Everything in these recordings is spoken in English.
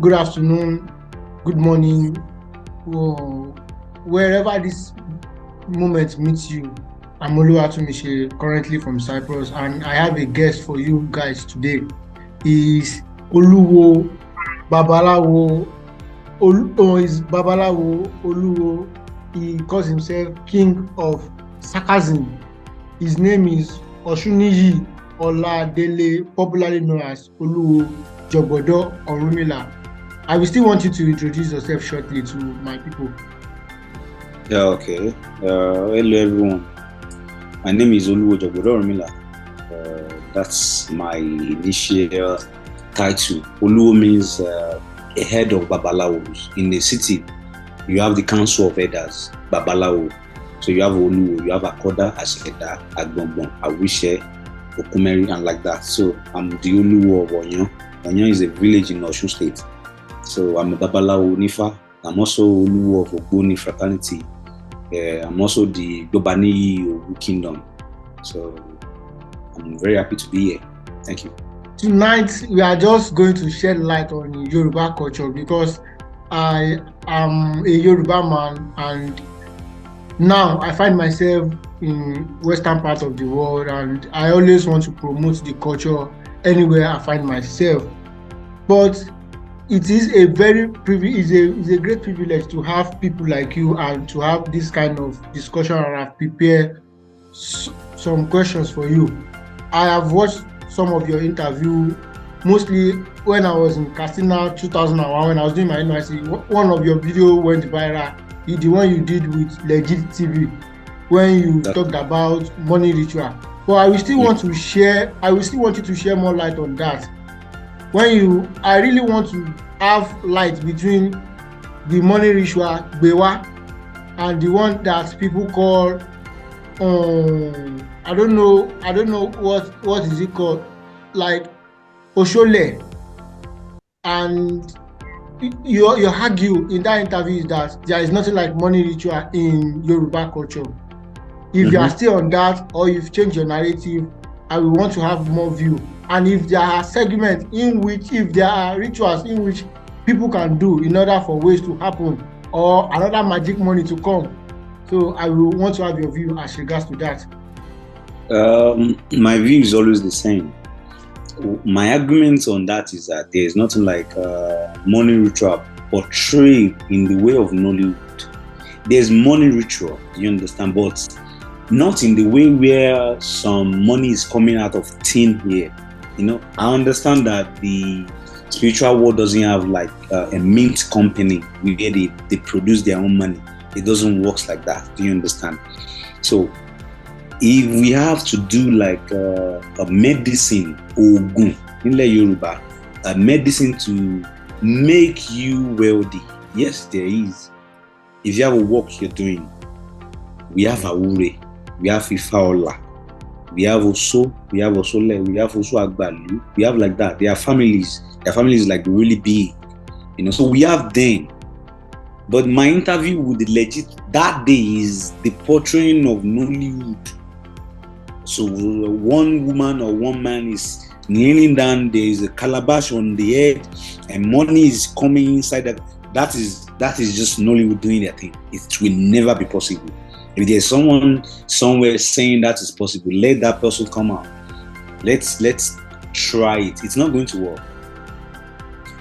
good afternoon, good morning, wherever this moment meets you. I'm Oluwo Jogbodo, currently from Cyprus, and I have a guest for you guys today. Is Oluwo Oluwo. He calls himself King of Sarcasm. His name is Oshuniyi Oladele, popularly known as Oluwo Jogbodo Orunmila. I will still want you to introduce yourself shortly to my people. Yeah, okay. Hello, everyone. My name is Oluwo Jogbodo Orunmila. That's my initial title. Oluwo means a head of Babalawos. In the city, you have the council of elders, Babalawo. So you have Oluwo, you have Akoda, Aseda, Agbongbon, Awishe, Okumeri, and like that. So I'm the Oluwo of Onyo. Onyo is a village in Osun State. So I'm a Babalawo Nifa. I'm also Oluwo of Ogboni fraternity. I'm also the Ogboni Owu kingdom. So I'm very happy to be here. Thank you. Tonight, we are just going to shed light on Yoruba culture because I am a Yoruba man, and now I find myself in western part of the world, and I always want to promote the culture anywhere I find myself. But it is a great privilege to have people like you and to have this kind of discussion, and I've prepared some questions for you. I have watched some of your interview, mostly when I was in Katsina 2001 when I was doing my NYC. One of your video went viral, the one you did with Legit TV, when you talked about money ritual. But I will still want you to share more light on that. I really want to have light between the money ritual, Bewa, and the one that people call, I don't know what is it called, like Oshole. And you argue in that interview is that there is nothing like money ritual in Yoruba culture. If you are still on that, or you've changed your narrative, I will want to have more view. And if there are segments if there are rituals in which people can do in order for ways to happen or another magic money to come, so I will want to have your view as regards to that. My view is always the same. My argument on that is that there is nothing like money ritual portrayed in the way of Nollywood. There's money ritual, you understand, but not in the way where some money is coming out of thin air. I understand that the spiritual world doesn't have like a mint company where they produce their own money. It doesn't work like that. Do you understand? So if we have to do like a medicine, Ogun, in Yoruba, a medicine to make you wealthy, yes, there is. If you have a work you're doing, we have Awure, we have Ifa Ola, we have Oso, we have Osole, we have Oso Agbalu, we have like that. Their families like really big, so we have them. But my interview with the Legit that day is the portraying of Nollywood. So one woman or one man is kneeling down, there is a calabash on the head, and money is coming inside that is just Nollywood doing their thing. It will never be possible. If there's someone somewhere saying that is possible, let that person come out. Let's try it. It's not going to work.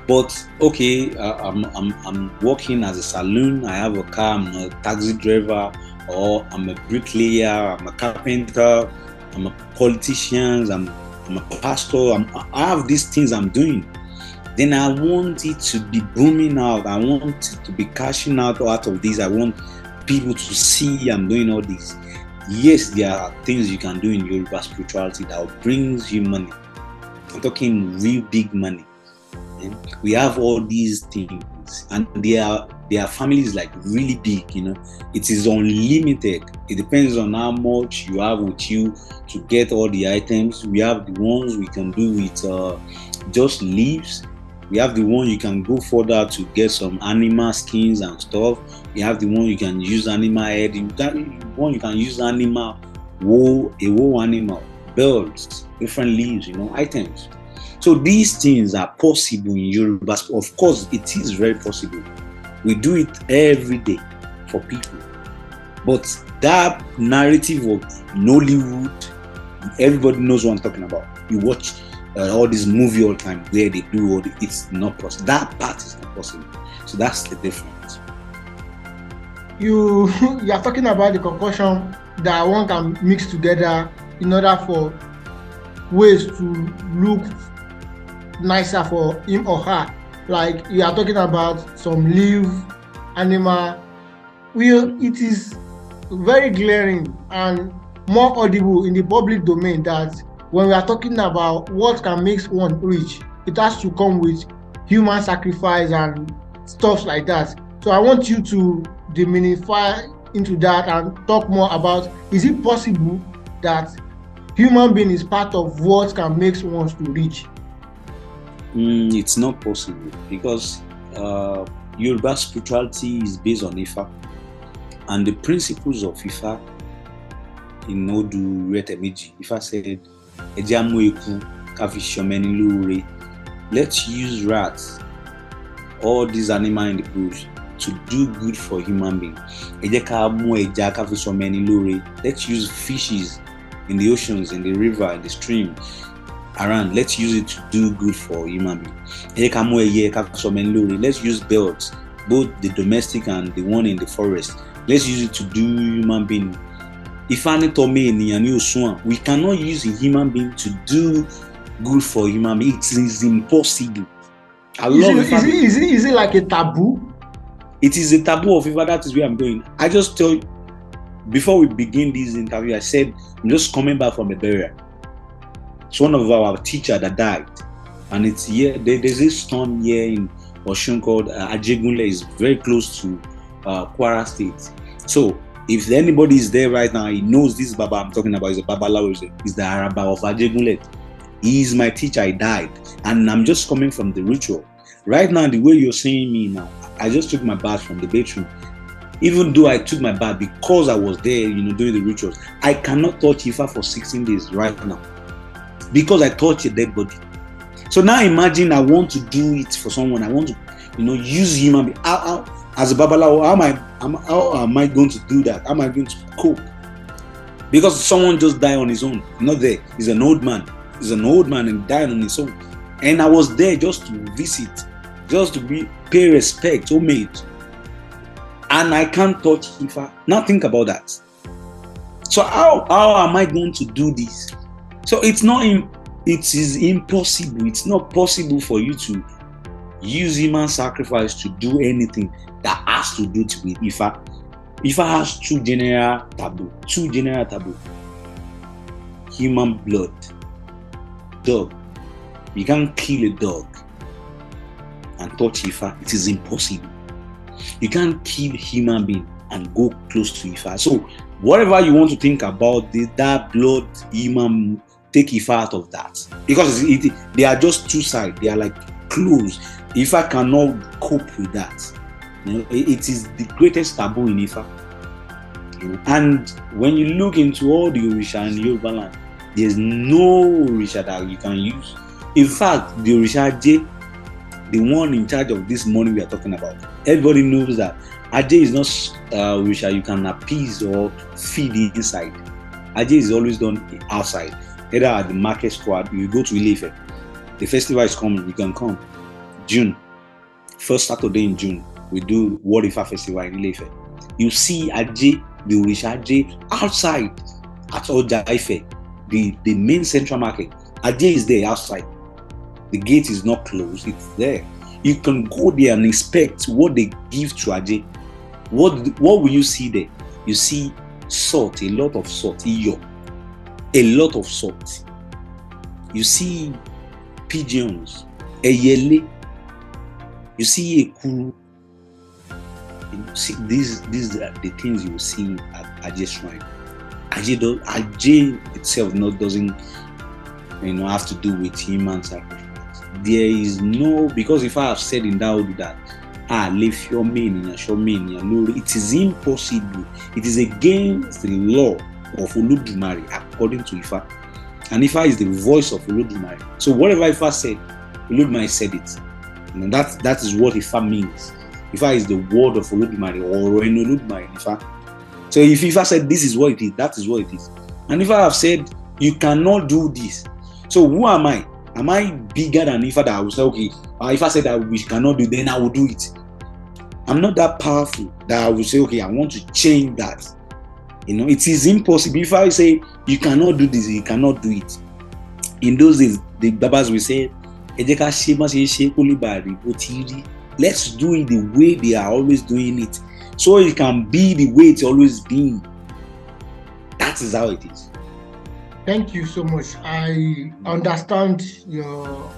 But okay, I'm working as a saloon. I have a car. I'm a taxi driver, or I'm a bricklayer. I'm a carpenter. I'm a politician. I'm a pastor. I have these things I'm doing. Then I want it to be booming out. I want it to be cashing out of this. I want people to see I'm doing all this. Yes, there are things you can do in Yoruba spirituality that brings you money. I'm talking real big money. We have all these things, and their families like really big. It is unlimited. It depends on how much you have with you to get all the items. We have the ones we can do with just leaves. We have the one you can go further to get some animal skins and stuff. We have the one you can use animal head. You can use animal wool, a wool animal, belts, different leaves, items. So these things are possible in Yoruba. Of course, it is very possible. We do it every day for people. But that narrative of Nollywood, everybody knows what I'm talking about. You watch all this movie all the time where they do all it's not possible. That part is not possible. So that's the difference. You are talking about the concoction that one can mix together in order for ways to look nicer for him or her. Like you are talking about some leaf, animal. It is very glaring and more audible in the public domain that when we are talking about what can make one rich, it has to come with human sacrifice and stuff like that. So I want you to diminify into that and talk more about, is it possible that human being is part of what can make one to rich? It's not possible because Yoruba spirituality is based on Ifa, and the principles of Ifa in Odu Retemeji. Ifa said, let's use rats, all these animals in the bush, to do good for human beings. Let's use fishes in the oceans, in the river, in the stream around. Let's use it to do good for human beings. Let's use birds, both the domestic and the one in the forest. Let's use it to do human being. We cannot use a human being to do good for human being. It is impossible. Is it like a taboo? It is a taboo of Ifa. That is where I'm going. I just tell you, before we begin this interview, I said I'm just coming back from a burial. It's one of our teachers that died, and it's here. There's this stone here in Oshun called Ajeigbe. Is very close to Kwara State. So if anybody is there right now, he knows this Baba I'm talking about is a Babalawo, is the Araba of Ajeigbe. He is my teacher. He died, and I'm just coming from the ritual. Right now, the way you're seeing me now, I just took my bath from the bathroom. Even though I took my bath because I was there, doing the rituals, I cannot touch Ifa for 16 days right now because I touched a dead body. So now imagine I want to do it for someone. I want to, use human being. As a Babalawo, how am I going to do that? How am I going to cope? Because someone just died on his own. Not there. He's an old man. He's an old man and died on his own. And I was there just to visit, just to pay respect, homage. And I can't touch Ifa. Now think about that. So how am I going to do this? So it is impossible. It's not possible for you to use human sacrifice to do anything that has to do with Ifa. Ifa has two general taboo. Human blood. Dog. You can't kill a dog and touch Ifa. It is impossible. You can't kill human being and go close to Ifa. So whatever you want to think about that blood human, take Ifa out of that. Because they are just two sides. They are like close. Ifa cannot cope with that. It is the greatest taboo in Ifa. And when you look into all the Orisha in Yoruba land, there's no Orisha that you can use. In fact, the Orisha Ajeigbe, the one in charge of this money we are talking about, everybody knows that Ajeigbe is not Orisha you can appease or feed inside. Ajeigbe is always done outside, either at the market square. You go to Ile-Ife, the festival is coming, you can come. June, first Saturday in June, we do World Ifa Festival in Ile-Ife. You see Ajeigbe, the Orisha Ajeigbe, outside at Oja Ife, the main central market. Ajeigbe is there outside. The gate is not closed, it's there. You can go there and inspect what they give to Ajeigbe. What will you see there? You see salt, a lot of salt, iyo, a lot of salt. You see pigeons, eyele. You see ekuru. See, these are the things you will see at Ajeigbe shrine. Ajeigbe itself doesn't have to do with human sacrifice. There is no, because if I have said in that leave your meaning, show meaning, no, it is impossible. It is against the law of Olodumare according to Ifa. And Ifa is the voice of Olodumare. So whatever Ifa said, Olodumare said it. That is what Ifa means. Ifa is the word of Olodumare, or Olodumare Ifa. So if Ifa said this is what it is, that is what it is. And Ifa have said you cannot do this. So who am I? Am I bigger than Ifa that I will say, okay, Ifa said that we cannot do it, then I will do it. I'm not that powerful that I will say, okay, I want to change that. It is impossible. If I say you cannot do this, you cannot do it. In those days, the Babas will say, let's do it the way they are always doing it, so it can be the way it's always been. That is how it is. Thank you so much. I understand your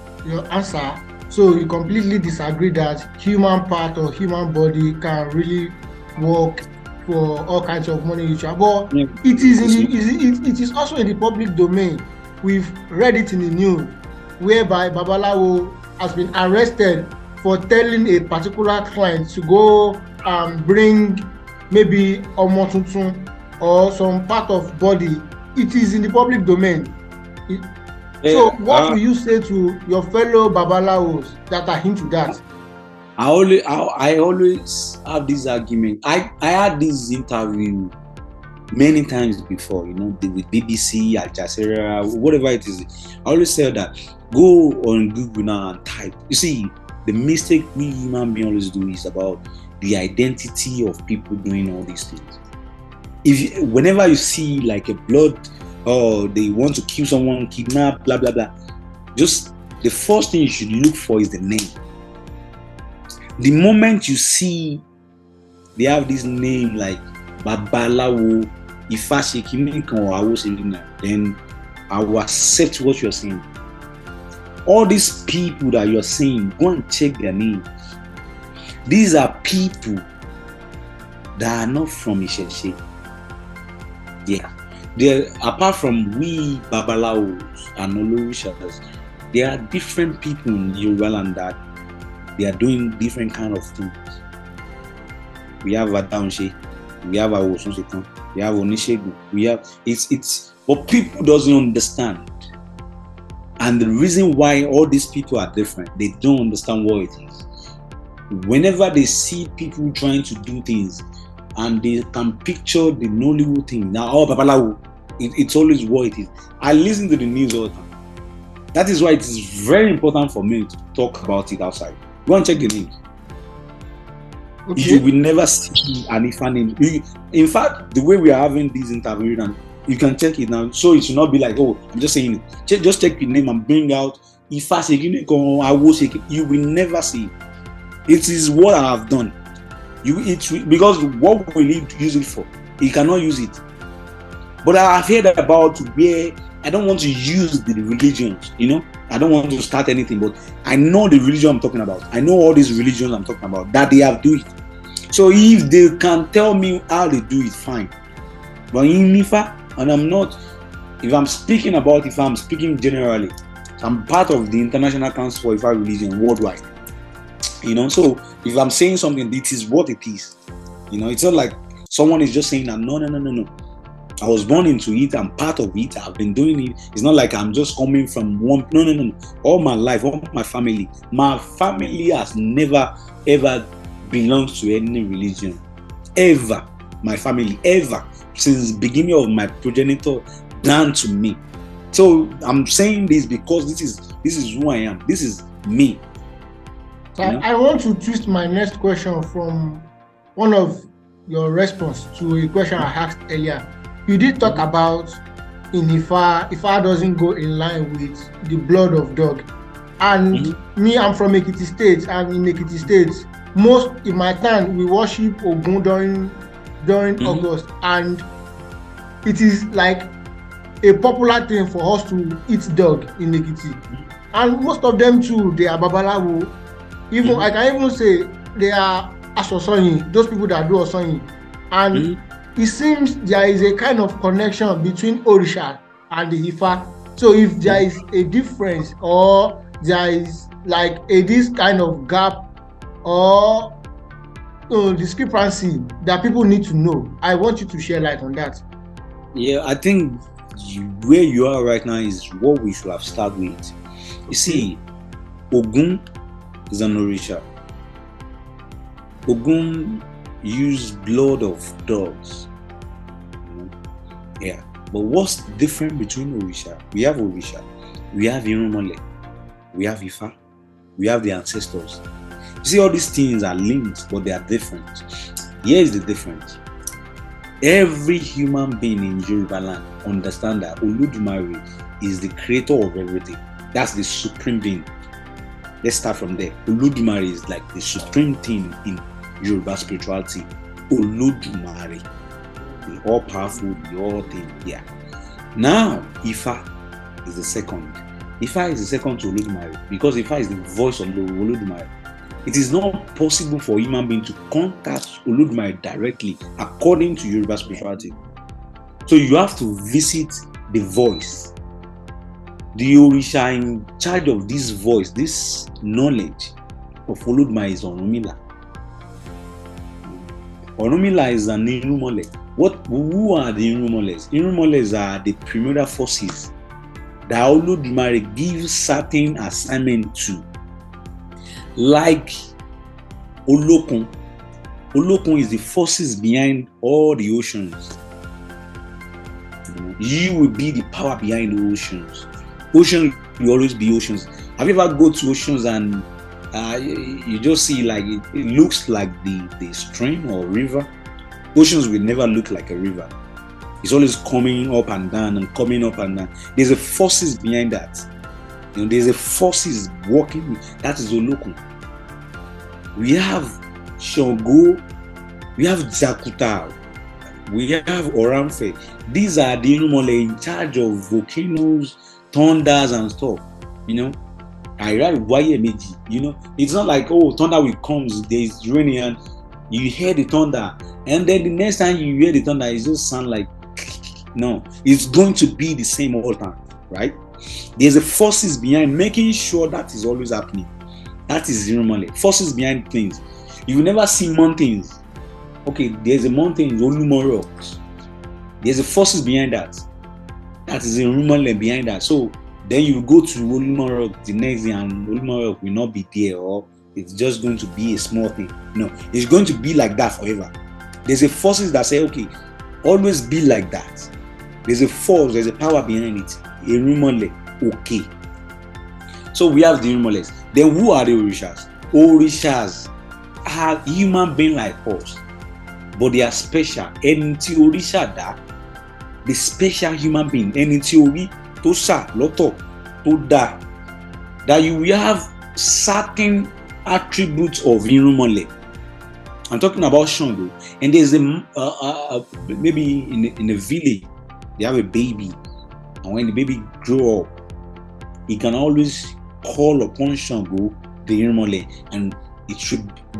answer. So you completely disagree that human part or human body can really work for all kinds of money ritual, but yeah. It is also in the public domain. We've read it in the news, whereby Babalawo has been arrested for telling a particular client to go bring maybe Omo Tuntun or some part of body. It is in the public domain. So what will you say to your fellow Babalawos that are into that? I always have this argument. I had this interview many times before, with BBC, Al Jazeera, whatever it is. I always say that go on Google now and type. You see, the mistake we human beings always do is about the identity of people doing all these things. Whenever you see like a blood, or they want to kill someone, kidnap, blah blah blah, just the first thing you should look for is the name. The moment you see they have this name like Babalawo, Ifa Shekiminkan or Awo Selina, then I will accept what you're saying. All these people that you're saying, go and check their names. These are people that are not from Isheshe. Yeah. Apart from we Babalawos and Olorishas, there are different people in Yoruba land that they are doing different kind of things. We have Adaunse, we have Awosunsetan, we have Onishegu, we have it's but people doesn't understand. And the reason why all these people are different, they don't understand what it is. Whenever they see people trying to do things and they can picture the Nollywood thing, now Babalawo, it's always what it is. I listen to the news all the time. That is why it is very important for me to talk about it outside. Go and check the names. Okay. You will never see an Ifa name. In fact, the way we are having this interview, and you can check it now, so it should not be like, oh, I'm just saying it. Just check the name and bring out Ifa Shekiminkan or Awo Shekiminkan. You will never see it. It is what I have done. Because what will he use it for? He cannot use it. But I have heard about where I don't want to use the religions, I don't want to start anything, but I know the religion I'm talking about. I know all these religions I'm talking about, that they have do it. So if they can tell me how they do it, fine. But in Ifa, and I'm not, if I'm speaking about Ifa, I'm speaking generally. I'm part of the International Council for Ifa Religion worldwide. So if I'm saying something, it is what it is. It's not like someone is just saying that, no. I was born into it. I'm part of it. I've been doing it. It's not like I'm just coming from one. No. All my life, all my family has never ever belonged to any religion. Ever. My family, ever. Since the beginning of my progenitor down to me. So I'm saying this because this is who I am. This is me. So I want to twist my next question from one of your response to a question I asked earlier. You did talk about in Ifa doesn't go in line with the blood of dog. And me, I'm from Ekiti State, and in Ekiti State, most in my town we worship Ogun during August, and it is like a popular thing for us to eat dog in Ekiti. And most of them too, they are Babalawo. Even I can even say they are Asosoyin, those people that do Osoyin. And it seems there is a kind of connection between Orisha and the Ifa. So if there is a difference, or there is like this kind of gap or discrepancy that people need to know, I want you to share light on that. Yeah, I think where you are right now is what we should have started with. You see, Ogun is an Orisha. Ogun used blood of dogs. Yeah. But what's different between Orisha? We have Orisha, we have Irunmole, we have Ifa, we have the ancestors. You see, all these things are linked, but they are different. Here is the difference. Every human being in Yoruba land understand that Olodumare is the creator of everything. That's the supreme being. Let's start from there. Olodumare is like the supreme thing in Yoruba spirituality. Olodumare, the all-powerful, the all-thing. Yeah. Now, Ifa is the second. Ifa is the second to Olodumare because Ifa is the voice of Olodumare. It is not possible for a human being to contact Olodumare directly according to Yoruba spirituality. So you have to visit the voice. The Orisha in charge of this voice, this knowledge of Olodumare is Orunmila. Orunmila is an Irunmole. Who are the Irunmoles? Irunmoles are the primordial forces that Olodumare gives certain assignment to. Like Olokun. Olokun is the forces behind all the oceans. You will be the power behind the oceans. Oceans will always be oceans. Have you ever go to oceans and you just see like it looks like the stream or river? Oceans will never look like a river. It's always coming up and down and coming up and down. There's a forces behind that. There's a forces working. That is Olokun. We have Shango, we have Jakuta, we have Oramfe. These are the Irunmole in charge of volcanoes, thunders and stuff. It's not like, oh, thunder will come, there's raining and you hear the thunder, and then the next time you hear the thunder, it just sound like no. It's going to be the same all time, right? There's a forces behind making sure that is always happening. That is Irunmole. Forces behind things. You will never see mountains. Okay, there's a mountain in Olumo rocks. There's a forces behind that. That is Irunmole behind that. So then you go to Olumo rock the next day and Olumo rock will not be there, or it's just going to be a small thing. No, it's going to be like that forever. There's a forces that say, okay, always be like that. There's a force, there's a power behind it. Irunmole, okay. So we have the Irunmoles. Then who are the Orishas? Orishas are human beings like us, but they are special. Ẹni tí Orisha dá, the special human being, ẹni tí orí tó ṣà lọ́tọ̀ tó dá, that you will have certain attributes of Irunmole. I'm talking about Shango, and there's maybe in a village they have a baby, and when the baby grow up, he can always call upon Shango, the Irunmole, and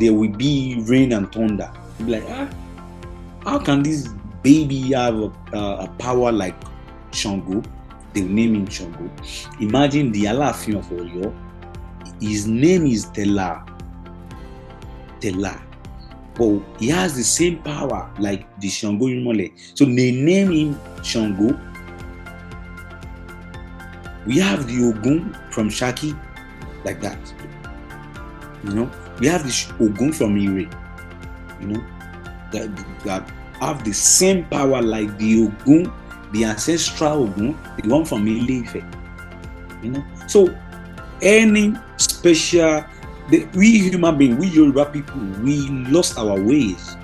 there will be rain and thunder. You'll be like, how can this baby have a power like Shango? They name him Shango. Imagine the Aláàfin of Ọ̀yọ́. His name is Tela. But he has the same power like the Shango Irunmole. So they name him Shango. We have the Ogun from Shaki, like that. We have the Ogun from Ire, that have the same power like the Ogun, the ancestral Ogun, the one from Ile-Ife. So any special, we human beings, we Yoruba people, we lost our ways.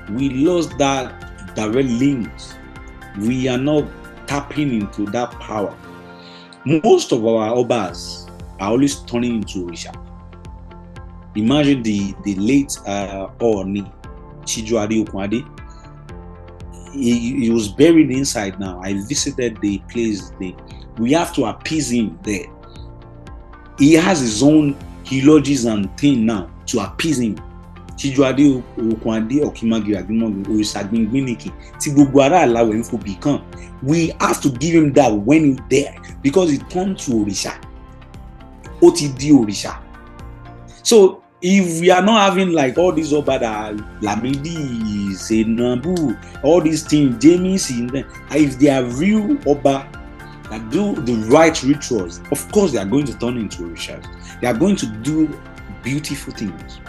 We lost that direct links. We are not tapping into that power. Most of our Obas are always turning into Orisha. Imagine the late Oni Chijuade Okunade. He was buried inside now. I visited the place. We have to appease him there. He has his own eulogies and thing now to appease him. Chijuade Okunade Okimagi Agimogi Orisagbingbiniki Ti gbogbo ara alawe nfo bikan. We have to give him that when he's there, because he turned to Orisha. Ó ti di Orisha. So If we are not having like all these Obada, Lamidi, Senabu, all these things, James, if they are real Oba that do the right rituals, of course they are going to turn into Orishas. They are going to do beautiful things.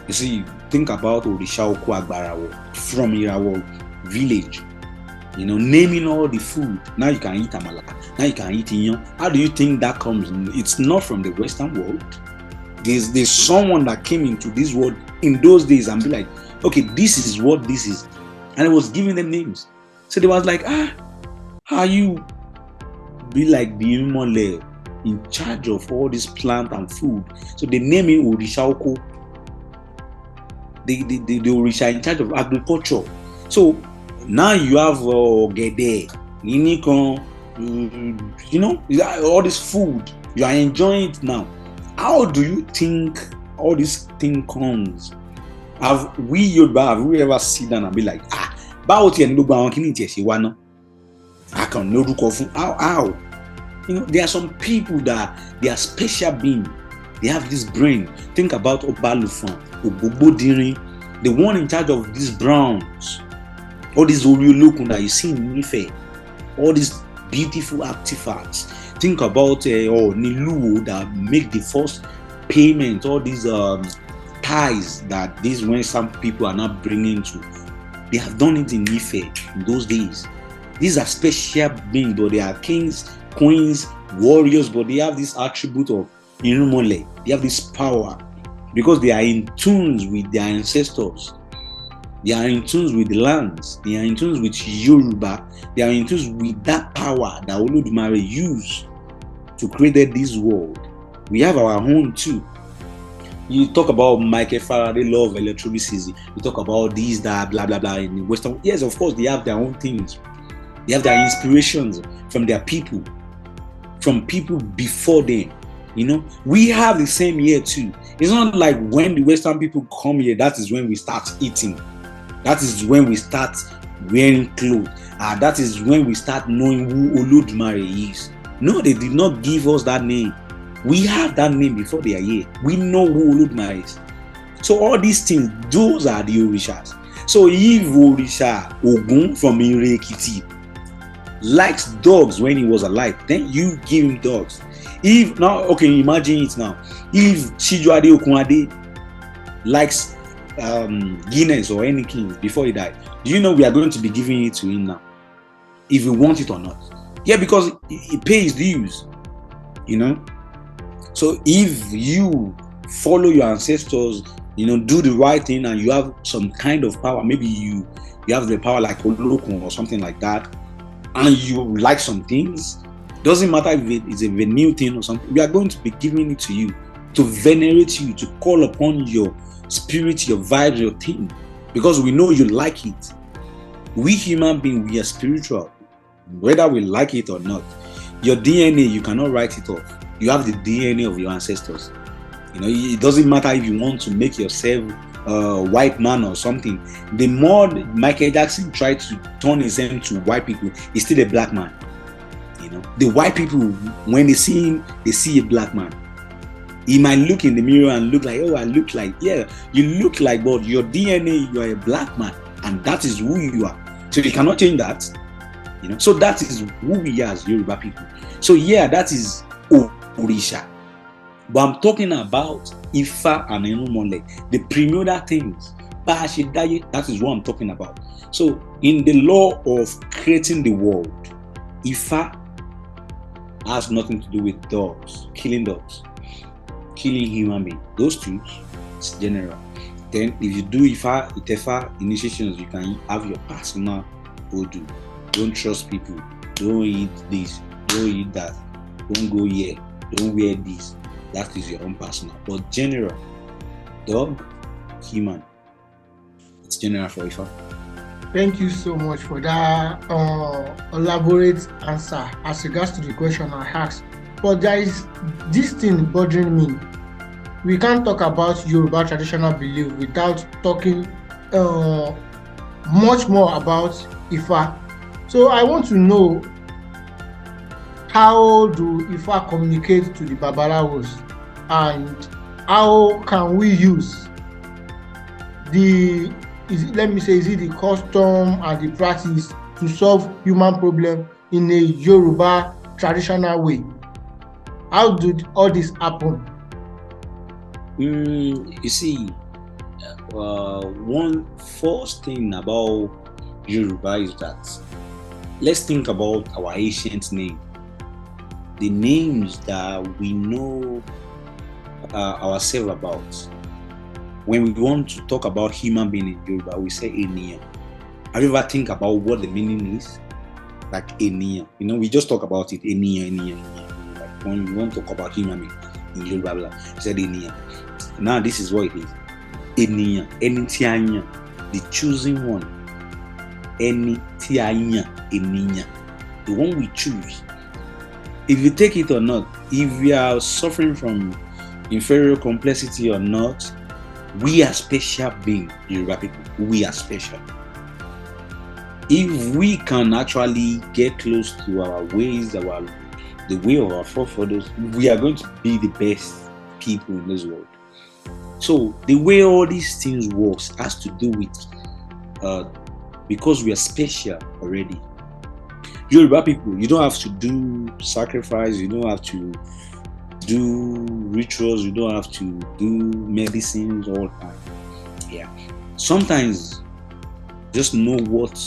You see, think about Orisha Oku Agbarawo from Irawo village. Naming all the food. Now you can eat amala. Now you can eat inyo. How do you think that comes? It's not from the Western world. There's someone that came into this world in those days and be like, okay, this is what this is. And it was giving them names. So they was like, how you be like the Imole in charge of all this plant and food? So they name it Orisha Oko. The Orisha in charge of agriculture. So now you have Gede, Ninikon, all this food. You are enjoying it now. How do you think all this thing comes? Have we ever sit down and be like, báwo ti ẹni gbogbo àwọn kìíní tiẹ̀ ṣe wá ná? I can no look of how. There are some people that they are special beings. They have this brain. Think about Obalufan, Ogboni, the one in charge of these browns, all these Oriolokun that you see in Ife, all these beautiful artifacts. Think about Niluwo that make the first payment, all these ties that these Western people are not bringing to. They have done it in Ife in those days. These are special beings, but they are kings, queens, warriors, but they have this attribute of Irumole. They have this power because they are in tune with their ancestors. They are in tune with the lands. They are in tune with Yoruba. They are in tune with that power that Olodumare used to create this world. We have our own too. You talk about Michael Faraday, law of electricity. You talk about these, that, blah, blah, blah in the Western. Yes, of course, they have their own things. They have their inspirations from their people, from people before them. We have the same here too. It's not like when the Western people come here, that is when we start eating. That is when we start wearing clothes. That is when we start knowing who Olodumare is. No, they did not give us that name. We have that name before they are here. We know who Olodumare is. So all these things, those are the Orishas. So if Orisha Ogun from Ire-Ekiti likes dogs when he was alive, then you give him dogs. If now, okay, imagine it now. If Chijuade Okunade likes Guinness or any king before he died, do you know we are going to be giving it to him now? If you want it or not. Yeah, because he pays dues. So if you follow your ancestors, do the right thing and you have some kind of power, maybe you have the power like Olokun or something like that, and you like some things, doesn't matter if it is a new thing or something, we are going to be giving it to you, to venerate you, to call upon your spirit, your vibes, your thing, because we know you like it. We human beings, we are spiritual, whether we like it or not. Your DNA, you cannot write it off. You have the DNA of your ancestors. It doesn't matter if you want to make yourself a white man or something. The more Michael Jackson tried to turn himself into white people, he's still a black man. The white people, when they see him, they see a black man. He might look in the mirror and look like, I look like, yeah, you look like, but your DNA, you are a black man, and that is who you are. So you cannot change that. So that is who we are as Yoruba people. So yeah, that is Orisha. But I'm talking about Ifa and Enumole, the primordial things. That is what I'm talking about. So in the law of creating the world, Ifa has nothing to do with dogs, killing human beings. Those two, it's general. Then if you do Itefa initiations, you can have your personal Odu. Don't trust people. Don't eat this. Don't eat that. Don't go here. Don't wear this. That is your own personal. But general, dog, human. It's general for Ifa. Thank you so much for that elaborate answer as regards to the question I asked. But there is this thing bothering me. We can't talk about Yoruba traditional belief without talking much more about Ifa. So I want to know, how do Ifa communicate to the Babalawos, and how can we use the is it the custom and the practice to solve human problem in a Yoruba traditional way? How did all this happen? You see, one first thing about Yoruba is that let's think about our ancient name, the names that we know ourselves about. When we want to talk about human being in Yoruba, we say Eniyan. Have you ever think about what the meaning is? Like Eniyan. We just talk about it. Eniyan. Like when we want to talk about human being in Yoruba, we said Eniyan. Now this is what it is. Eniyan. Eniyan. The chosen one. Eniyan. Eniyan. The one we choose. If you take it or not, if we are suffering from inferior complexity or not, we are special beings, Yoruba people. We are special. If we can actually get close to our ways, the way of our forefathers, we are going to be the best people in this world. So the way all these things works has to do with because we are special already. Yoruba people, you don't have to do sacrifice, you don't have to do rituals, you don't have to do medicines all the time. Yeah. Sometimes just know what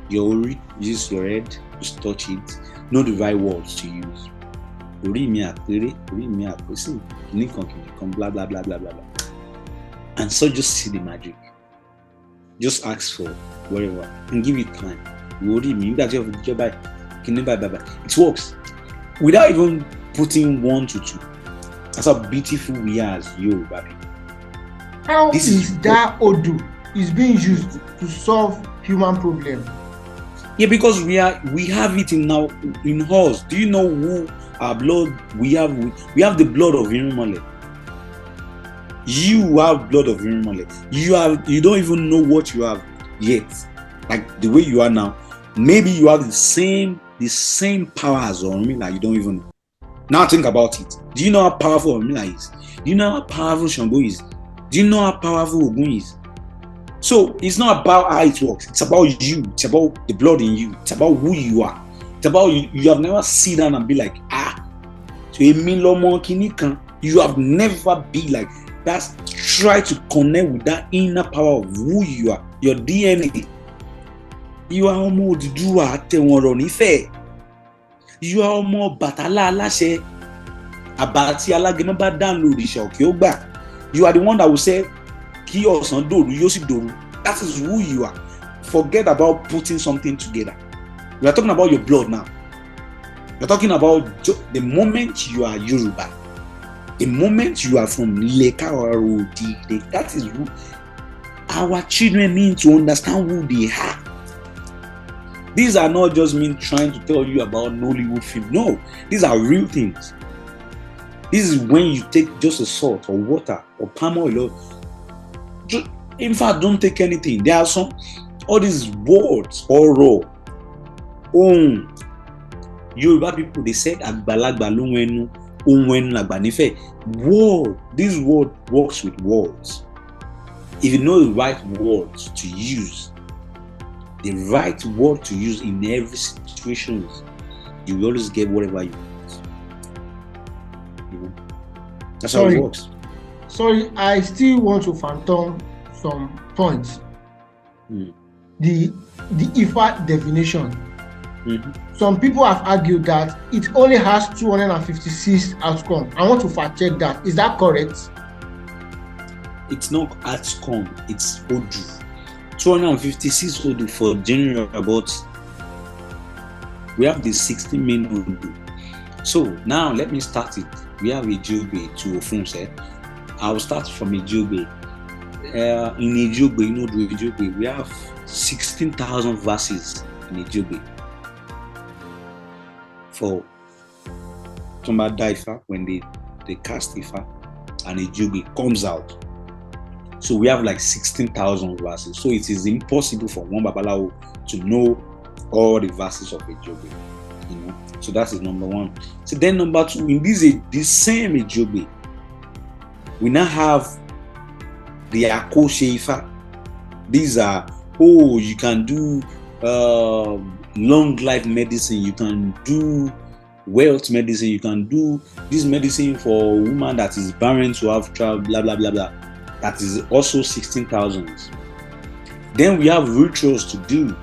use your head, just touch it, know the right words to use. Blah blah blah blah blah. And so just see the magic. Just ask for whatever and give it time. It works without even putting 1 to 2. That's how beautiful we are as Yoruba people. How is that Odu is being used to solve human problem? Yeah, because we have it in us. Do you know who our blood we have? We have the blood of Irumole. You have blood of Irumole. You don't even know what you have yet. Like the way you are now, maybe you have the same power as Orunmila. You don't even know. Now think about it. Do you know how powerful Orunmila is? Do you know how powerful Shango is? Do you know how powerful Ogun is? So it's not about how it works. It's about you. It's about the blood in you. It's about who you are. It's about you have never sit down and be like, you have never been like that. Try to connect with that inner power of who you are, your DNA. You are Omo Oduduwa Atewonro Nife. You are Omo Batala Aláṣẹ. Àbàtí alágẹmọ bá download Orisha Òkè ó gbà. You are the one that will say, Kí ọ̀sán dòru yóò sì dòru. That is who you are. Forget about putting something together. We are talking about your blood now. We are talking about the moment you are Yoruba. The moment you are from Leka or Odi. That is who our children need to understand who they are. These are not just me trying to tell you about Nollywood film. No, these are real things. This is when you take just a salt or water or palm oil. In fact, don't take anything. There are all these words all raw. Yoruba people, they said Agbalagba Lunwenu, Unwenu Lagbanife. Word. This word works with words. If you know the right words to use, the right word to use in every situation, you will always get whatever you want. That's how it works. Sorry, I still want to phantom some points. The Ifa Divination. Some people have argued that it only has 256 outcomes. I want to fact check that. Is that correct? It's not outcome, it's Odu. 256 Odu for general, but we have the 16 main Odu. So now let me start it. We have Ajeigbe to Ofunse. I'll start from Ajeigbe. In Ajeigbe, the Ajeigbe, we have 16,000 verses in Ajeigbe. For somebody Ifa, when they cast Ifa and Ajeigbe comes out. So we have like 16,000 verses. So it is impossible for one Babalawo to know all the verses of Ajeigbe. So that is number one. So then number two, in this same Ajeigbe, We now have the Akoshe Ifa. These are, you can do long life medicine, you can do wealth medicine, you can do this medicine for a woman that is barren to have child, blah blah blah blah. That is also 16,000. Then we have rituals to do,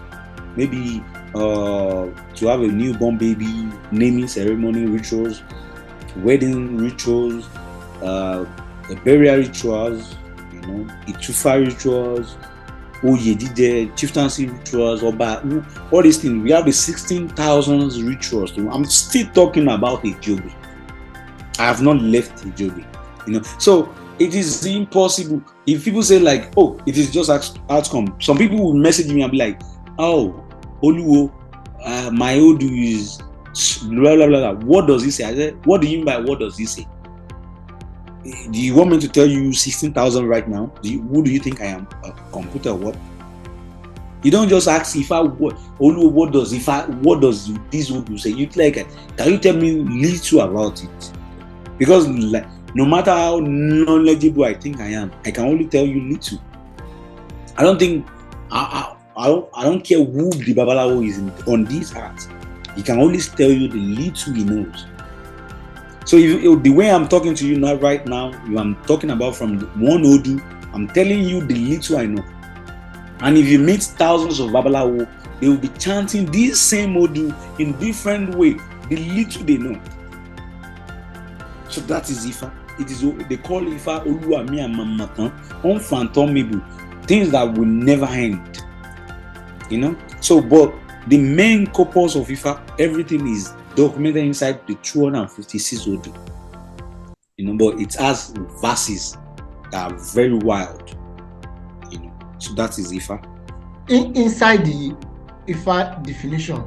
maybe to have a newborn baby, naming ceremony rituals, wedding rituals, burial rituals, Itufa rituals, Oyedide, chieftaincy rituals, Oba, all these things. We have the 16,000 rituals. I'm still talking about Ajeigbe. I have not left Ajeigbe. So it is impossible. If people say like, it is just outcome. Some people will message me and be like, Oluwo, my Odu is blah blah blah. What does he say? I said, what do you mean by what does he say? Do you want me to tell you 16,000 right now? Who do you think I am? A computer? What? You don't just ask Ifa Oluwo, what does this Odu say? You like, can you tell me little about it? Because like, no matter how knowledgeable I think I am, I can only tell you little. I don't think I don't care who the Babalawo is on this earth. He can only tell you the little he knows. So the way I'm talking to you now, right now, I'm talking about from one Odu. I'm telling you the little I know. And if you meet thousands of Babalawo, they will be chanting this same Odu in different way, the little they know. So that is Ifa. It is, they call Ifa Oluwa Mi Amamatan, unfathomable, things that will never end. So, but the main purpose of Ifa, everything is documented inside the 256 Odu. But it has verses that are very wild. So that is Ifa. Inside the Ifa definition,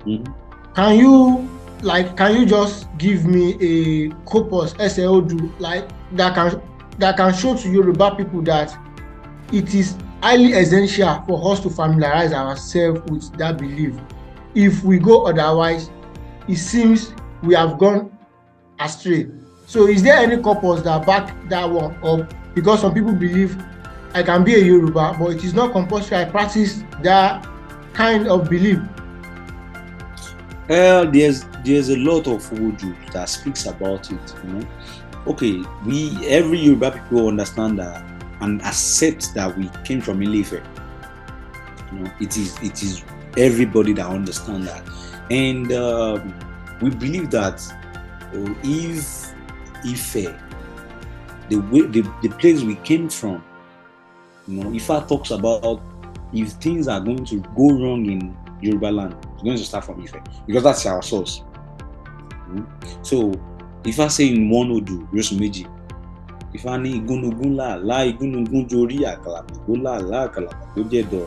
mm-hmm. Can you just give me a corpus Odu like that can show to Yoruba people that it is highly essential for us to familiarize ourselves with that belief. If we go otherwise, it seems we have gone astray. So is there any corpus that back that one up? Because some people believe I can be a Yoruba, but it is not compulsory I practice that kind of belief. There's a lot of Odu that speaks about it. Okay, every Yoruba people understand that and accept that we came from Ile-Ife. It is everybody that understand that, and we believe that if Ife, the place we came from, Ifa talks about if things are going to go wrong in Yoruba land, it's going to start from Ife because that's our source. So Ifa say in one Odu, Yosumeji, Ifa ni igunugun la igunugun jori àkàlàmàgbò la àkàlàmàgbò jẹ̀dọ̀.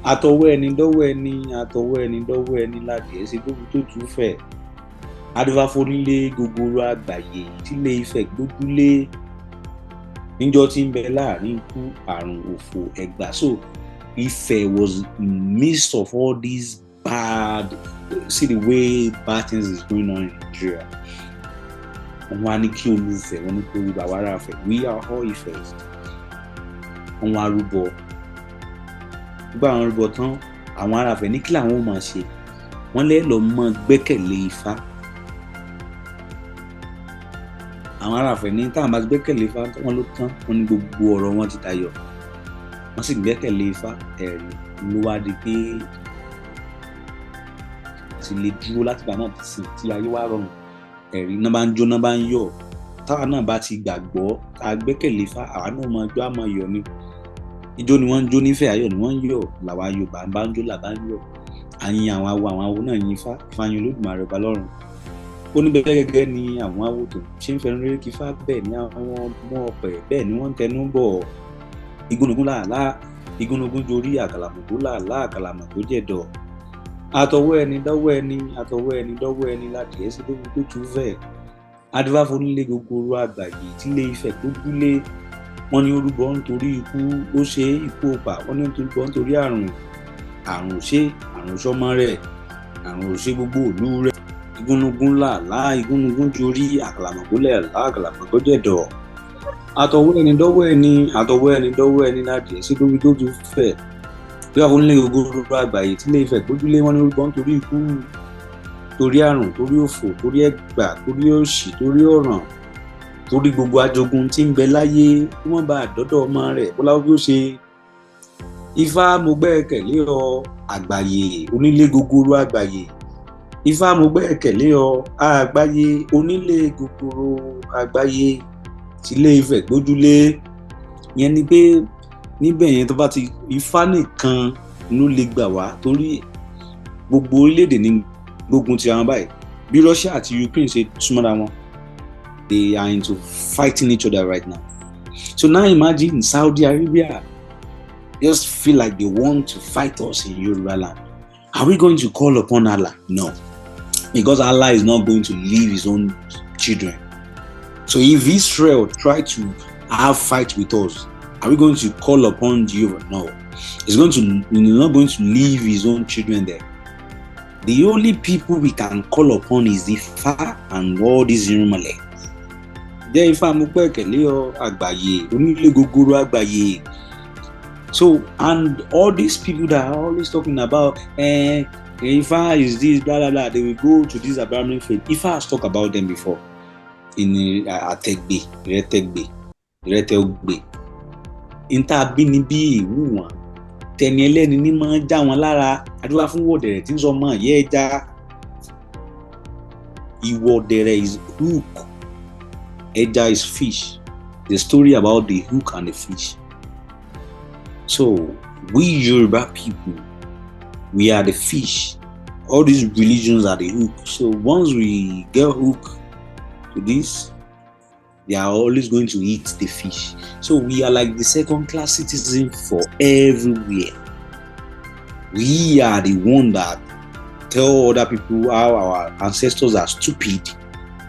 Àtọwọ́ ẹni dọ́wọ́ ẹni ládìẹ ṣe gbogbo tó tún fẹ̀. Adífáfonílé gogoro àgbáyé tílé Ifẹ̀ gbójúlé níjọ́ tí ń bẹ láàrin ikú àrùn òfò ẹ̀gbá. So Ife was midst of all these bad, see the way bad things is going on in Nigeria. We are all Ifes. Wọ́n wá rúbọ. Gbogbo àwọn rúbọ tán, àwọn ará Ifẹ̀ ní kí làwọn máa ṣe. Wọ́n lè lọ mọ gbẹ́kẹ̀lé Ifá. Àwọn ará Ifẹ̀ ní táwọn bá ti gbẹ́kẹ̀lé Ifá wọ́n ló tán, wọ́n ní gbogbo ọ̀rọ̀ wọn ti dayọ̀. Wọ́n sì gbẹ́kẹ̀lé Ifá ẹ̀rí ló wá di pé ti lè dúró láti gbà náà ti sìn tí ayé wá rọrùn. Ẹ̀rí náà bá ń jó náà bá ń yọ̀. Táwa náà bá ti gbàgbọ́ tá a gbẹ́kẹ̀lé Ifá, àwa náà máa jó àmọ́ yọ̀ ni. Ijó ni wọ́n ń jó nífẹ̀ẹ́, ayọ̀ ni wọ́n ń yọ̀. Làwa Yorùbá bá ń jó làbá ń yọ̀. Àyìn àwọn awo náà yin Ifá, Ifá yin Olódùmarè ọba lọ́run. Ó ní bẹ́ẹ̀ gẹ́gẹ́ ni àwọn awo tó ṣe ń fẹ́ràn rere kí Ifá, bẹ́ẹ̀ ni àwọn ọmọ ọ̀pẹ bẹ́ẹ̀ ni wọ́n ń tẹnu bọ̀. Igunugun làálàá, igunugun jorí àkàlàmàgbò làálàá àkàlàmàgbò jẹ̀dọ̀. Àtọwọ́ ẹni dọ́wọ́ ẹni ládìẹ sí gbogbo tó tún fẹ̀. Adífáfonílé gogoro àgbáyé tílé Ifẹ̀ gbójúlé. Wọ́n ní orúbọ nítorí ikú ó ṣe ikú òpà. Wọ́n ní orúbọ nítorí àrùn àrùn sọ́mọ rẹ̀, àrùn òṣè gbogbo ìlú rẹ̀. Igunugun làálàá, igunugun jorí àkàlàmàgbò làálàá àkàlàmàgbò jẹ̀dọ̀. àtọwọ́ ẹni dọ́wọ́ ẹni àtọwọ́ ẹni dọ́wọ́ ẹni láti ẹ̀ sí lórí tó ti fẹ̀ bí àwọn onílé gbogbo àgbáyé tí ilé Ifẹ̀ gbójúlé wọn ní orúkọ nítorí ikú, torí àrùn, torí òfò, torí ẹ̀gbà, torí òṣì, torí ọ̀ràn, torí gbogbo ajogun tí ń bẹ láyé kí wọ́n bá àdọ́dọ̀ ọmọ rẹ̀ kó láwọn bí ó ṣe. Ifá mo gbẹ́kẹ̀lé ọ àgbáyé onílé gogoro àgbáyé. Ifá mo gbẹ́kẹ̀lé ọ àgbáyé onílé gogoro àgbáyé tí ilé Ifẹ̀ gbójúlé. Yẹn ni pé níbẹ̀ yẹn tó bá ti Ifá nìkan ló lè gbà wá, torí gbogbo orílẹ̀-èdè ní gbógun ti àwọn báyìí. Bí Russia àti Ukraine ṣe súnmọ́ra wọn, they are into fighting each other right now. So now imagine Saudi Arabia just feel like they want to fight us in Yoruba land. Are we going to call upon Allah? No, because Allah is not going to leave his own children. So if Israel try to have fight with us, are we going to call upon Jehovah? No, he's not going to leave his own children there. The only people we can call upon is Ifa and all these Irumale. Jẹ́ Ifá mo gbẹ́kẹ̀lé ọ àgbáyé onílé gogoro àgbáyé. So, and all these people that are always talking about Ifa is this, blah, blah, blah, they will go to this Abrahamic faith. Ifa has talked about them before in Ategbe, Iretegbe. Inta bínibí ìwú wọn, tẹni ẹlẹ́ni ní máa já wọn lára, adúlá fún wọ̀dẹ̀rẹ̀ tí ń sọ mọ́ yẹ́ ẹja. Ìwọ̀dẹ̀rẹ̀ is hook, ẹja is fish. The story about the hook and the fish. So, we Yoruba people, we are the fish. All these religions are the hook. So, once we get hooked to this, they are always going to eat the fish. So, we are like the second-class citizen for everywhere. We are the one that tell other people how our ancestors are stupid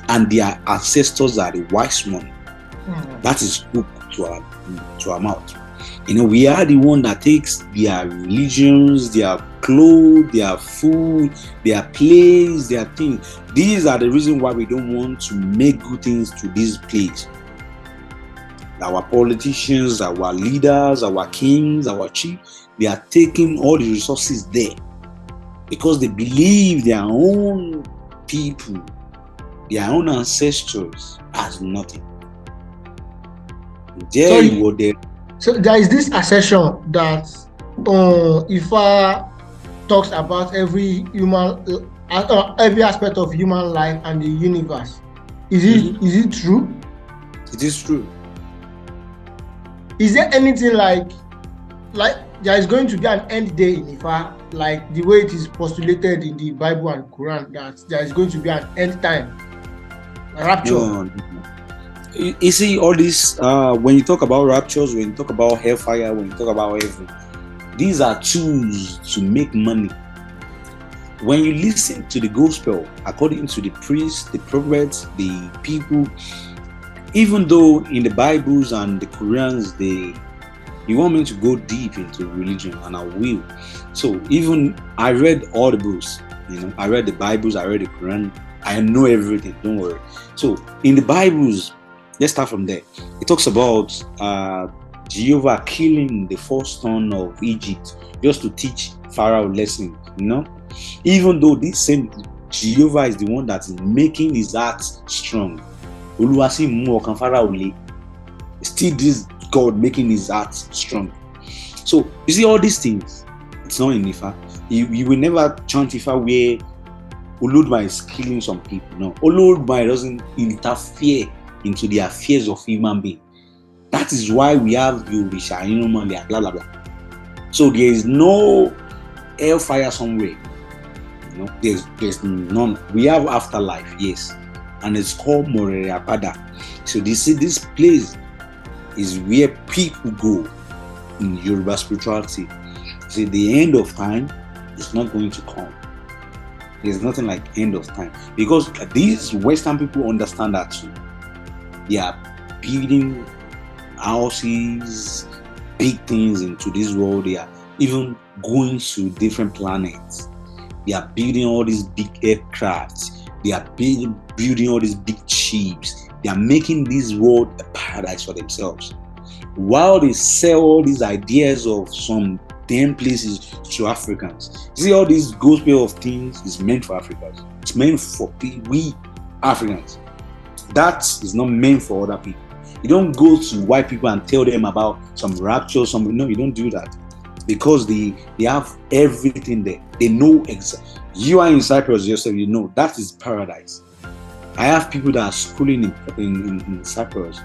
and their ancestors are the wise one. That is hook to our mouth. You know, we are the one that takes their religions, their clothes, their food, their place, their things. These are the reason why we don't want to make good things to this place. Our politicians, our leaders, our kings, our chiefs, they are taking all the resources there because they believe their own people, their own ancestors as nothing. So there is this assertion that Ifa talks about every aspect of human life and the universe. Is it true? It is true. Is there anything like there is going to be an end day in Ifa, like the way it is postulated in the Bible and Quran, that there is going to be an end time, a rapture? No. You see, all this, when you talk about raptures, when you talk about hellfire, when you talk about heaven, these are tools to make money. When you listen to the gospel, according to the priests, the prophets, the people, even though in the Bibles and the Qurans, you want me to go deep into religion, and I will. So even I read all the books, I read the Bibles, I read the Quran, I know everything, don't worry. So in the Bibles, let's start from there. It talks about Jehovah killing the firstborn of Egypt just to teach Pharaoh lesson, Even though this same Jehovah is the one that is making his heart strong. Oluwo si mu okan Pharaoh le. Still this God making his heart strong. So you see all these things, it's not in Ifa. You will never chant Ifa where Olodumare is killing some people. No, Olodumare doesn't interfere into the affairs of human being. That is why we have the Orisha In YORUBA, blah blah blah. So there is no hellfire somewhere. There's none. We have afterlife, yes, and it's called Morerapada. So this place is where people go in Yoruba spirituality. See, the end of time is not going to come. There's nothing like end of time, because these Western people understand that too. They are building houses, big things into this world. They are even going to different planets. They are building all these big aircrafts. They are building all these big ships. they are making this world a paradise for themselves. While they sell all these ideas of some damn places to Africans. See, all this gospel of things is meant for Africans. It's meant for we Africans. That is not meant for other people. You don't go to white people and tell them about some rapture, no, you don't do that. Because they have everything there. They know exactly. You are in Cyprus yourself, you know that is paradise. I have people that are schooling in Cyprus.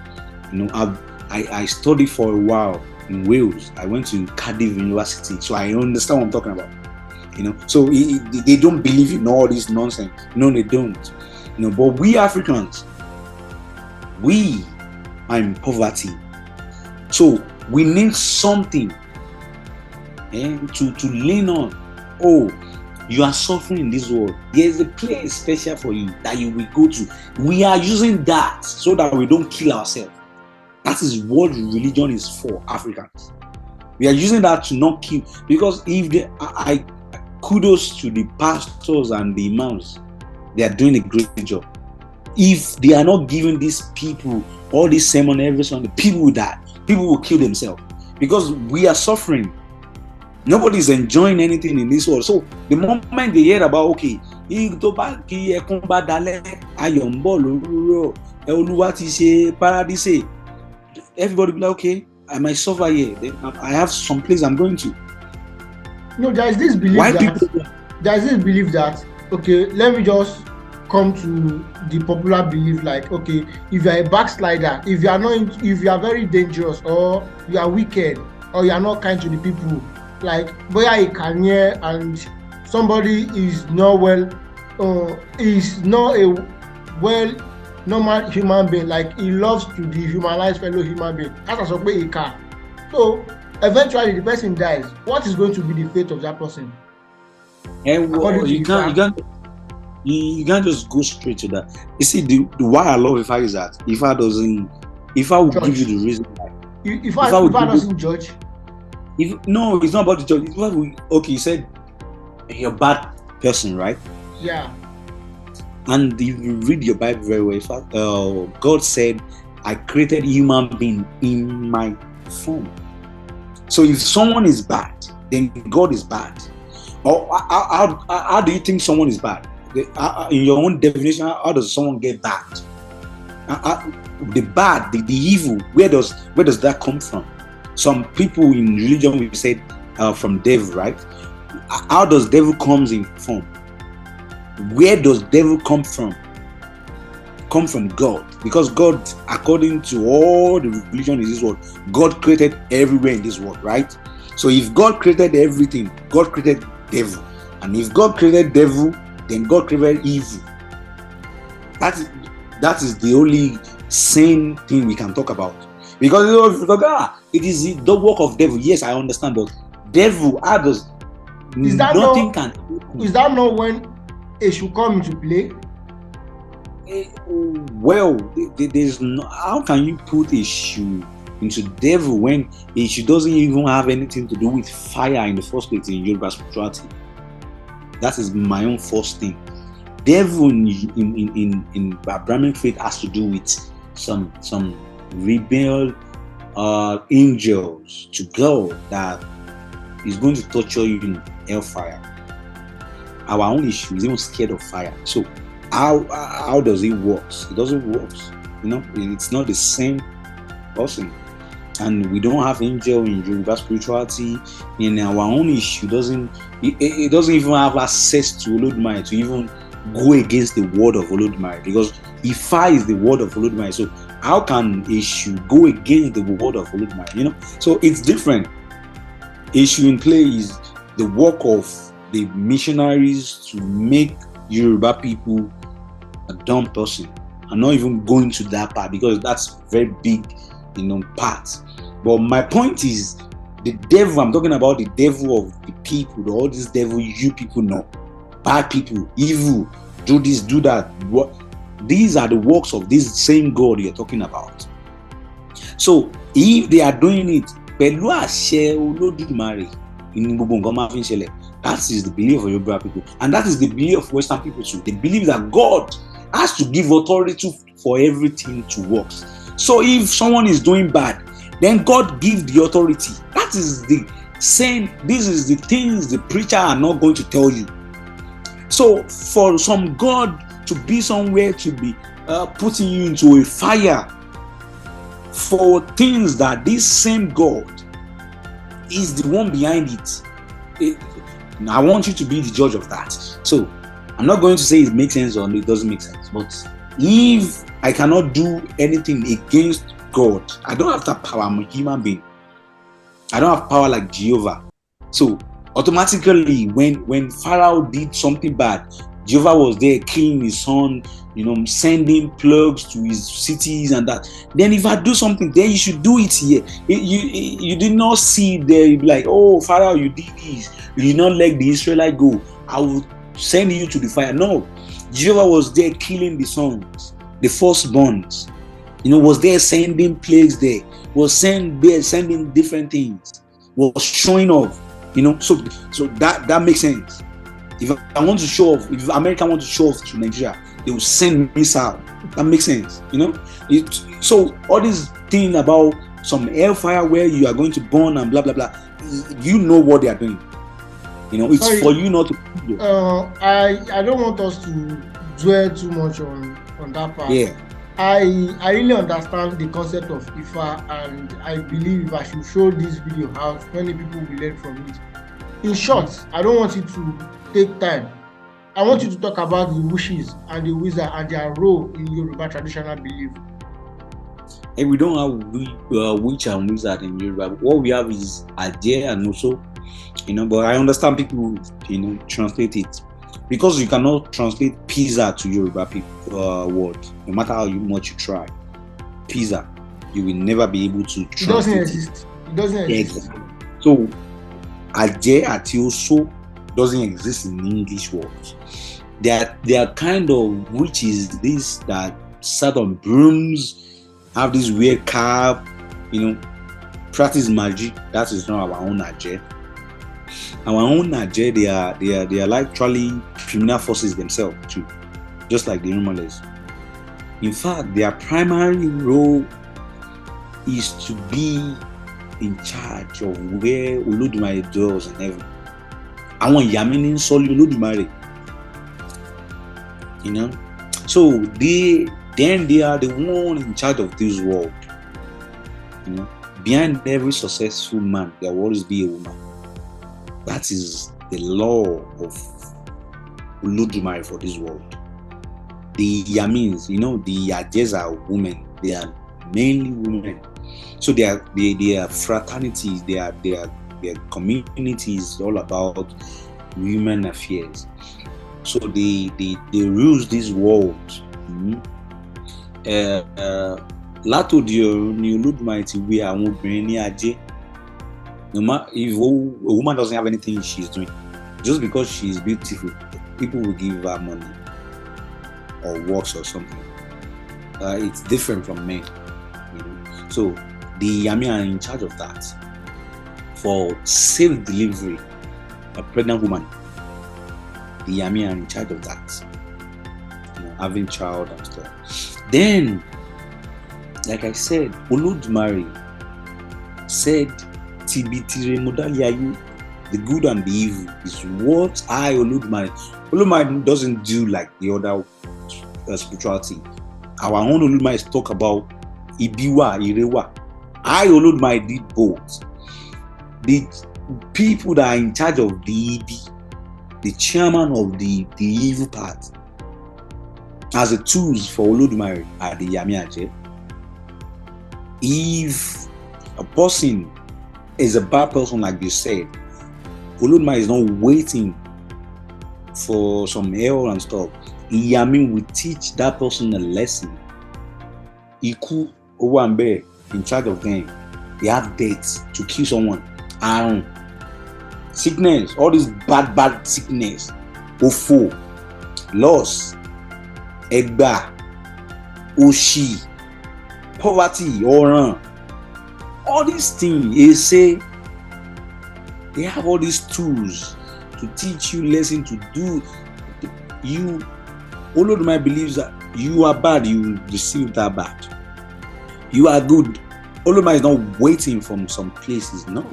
You know, I studied for a while in Wales. I went to Cardiff University, so I understand what I'm talking about. You know, so they don't believe in all this nonsense. No, they don't. You know, but we Africans, we are in poverty, so we need something to lean on. Oh, you are suffering in this world. There is a place special for you that you will go to. We are using that so that we don't kill ourselves. That is what religion is for, Africans. We are using that to not kill. Because if I kudos to the pastors and the imams, they are doing a great job. If they are not giving these people all this sermon every Sunday, people will die. People will kill themselves because we are suffering. Nobody is enjoying anything in this world. So the moment they hear about, okay, everybody be like, okay, I might suffer here. I have some place I'm going to. No, there is this belief that okay, let me just come to the popular belief, like, okay, if you are a backslider, if you are very dangerous, or you are wicked, or you are not kind to the people, like boya Ikanye, and somebody is not a normal human being, like he loves to dehumanize fellow human being. So eventually the person dies. What is going to be the fate of that person? And you can't just go straight to that. You see, the why I love Ifa is that Ifa will give you the reason why. Ifa doesn't judge. No, it's not about the judge. Okay, you said you're a bad person, right? Yeah. And if you read your Bible very well, God said, I created human being in my form. So if someone is bad, then God is bad. Or how do you think someone is bad? In your own definition, how does someone get bad? The bad, the evil, where does that come from? Some people in religion will say from devil, right? How does devil comes in form? Where does devil come from? Come from God. Because God, according to all the religion in this world, God created everywhere in this world, right? So if God created everything, God created devil. And if God created devil, then God created evil. That is the only sane thing we can talk about. Because it is the work of devil. Yes, I understand, but devil, others, nothing can. Is that not when it should come into play? Well, there's no. How can you put a shoe into devil when she doesn't even have anything to do with fire in the first place in Yoruba spirituality? That is my own first thing. Devil in Abrahamic faith has to do with some rebel angels to God that is going to torture you in hellfire. Our own issue is even scared of fire. So how does it work? It doesn't work. You know, it's not the same person. And we don't have angel in Yoruba spirituality. In our own issue, it doesn't even have access to Olodumare to even go against the word of Olodumare, because Ifa is the word of Olodumare. So how can issue go against the word of Olodumare? You know, so it's different. Issue in play is the work of the missionaries to make Yoruba people a dumb person. I'm not even going to that part because that's very big, part. But my point is, the devil, I'm talking about the devil of the people, all this devil you people know, bad people, evil, do this, do that. These are the works of this same God you're talking about. So if they are doing it, that is the belief of Yoruba people, and that is the belief of Western people too. They believe that God has to give authority for everything to work. So if someone is doing bad, then God gives the authority. That is the saying. This is the things the preacher are not going to tell you. So for some God to be somewhere to be putting you into a fire for things that this same God is the one behind it, I want you to be the judge of that. So I'm not going to say it makes sense or it doesn't make sense, but if I cannot do anything against God, I don't have that power. I'm a human being. I don't have power like Jehovah. So automatically, when Pharaoh did something bad, Jehovah was there killing his son, sending plagues to his cities and that. Then if I do something, then you should do it here. You did not see there, you be like, oh, Pharaoh, you did this. You did not let the Israelite go. I will send you to the fire. No, Jehovah was there killing the sons, the firstborns. Was there sending plagues there. Was sending different things. Was showing off. So that makes sense. If I want to show off, if America wants to show off to Nigeria, they will send missiles. That makes sense, So all this thing about some hellfire where you are going to burn and blah blah blah, you know what they are doing. It's Sorry, for you not to. I don't want us to dwell too much on that part. Yeah. I really understand the concept of Ifa, and I believe if I should show this video out, many people will learn from it. In short, I don't want you to take time. I want you to talk about the witches and the wizard and their role in Yoruba traditional belief. Hey, we don't have witch and wizard in Yoruba. What we have is Ajeigbe and also, but I understand people, translate it. Because you cannot translate pizza to Yoruba word, no matter how much you try. Pizza, you will never be able to translate it. It doesn't exist. So, Ajeigbe ati Oso doesn't exist in English words. They are kind of witches, this that sat on brooms, have this weird cap, practice magic. That is not our own Ajeigbe. Our own Ajeigbe, they are like actually criminal forces themselves too, just like the Romans. In fact, their primary role is to be in charge of where Olodumare dwells in heaven. Àwọn ìyá mi ní sọ́lé Olódùmarè. So they are the one in charge of this world. Behind every successful man, there will always be a woman. That is the law of Olodumare for this world. The Yamins, the Ajeigbe are women. They are mainly women. So they are fraternities. They are communities all about women affairs. So they rule this world. Látòdì ọ̀run ni Olódùmarè ti wé àwọn obìnrin ní ajé. No matter if a woman doesn't have anything she's doing, just because she's beautiful, people will give her money or works or something. It's different from men. So the Yami are in charge of that. For safe delivery, a pregnant woman, the Yami are in charge of that. Having child and stuff. Then, like I said, Olodumare said, the good and the evil is what I, Olodumare. Olodumare doesn't do like the other spirituality. Our own Olodumare talk about Ibiwa, Irewa. I, Olodumare, did both. The people that are in charge of the Ibi, the chairman of the evil part, as the tools for Olodumare are the Yami Ajeigbe. If a person is a bad person, like you said, Olodumare is not waiting for some hell and stuff. Yami will teach that person a lesson. Iku Owambe, in charge of them, they have dates to kill someone. And sickness, all this bad sickness, Ofo, loss, Egba, Oshi, poverty, Oran. All these things, they say, they have all these tools to teach you lesson to do. Olodumare believes that You are bad, you receive that bad. You are good. Oluma is not waiting from some places, no.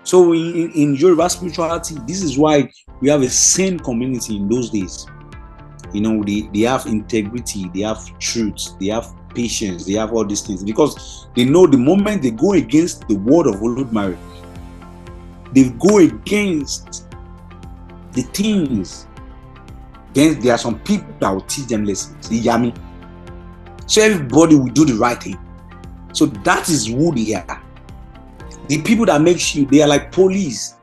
So in Yoruba spirituality, this is why we have a sane community in those days. You know, they have integrity, they have truth, they have patience, they have all these things, because they know the moment they go against the word of Olodumare, they go against the things, then there are some people that will teach them lessons. Yami. So everybody will do the right thing. So that is who they are. The people that make sure they are like police.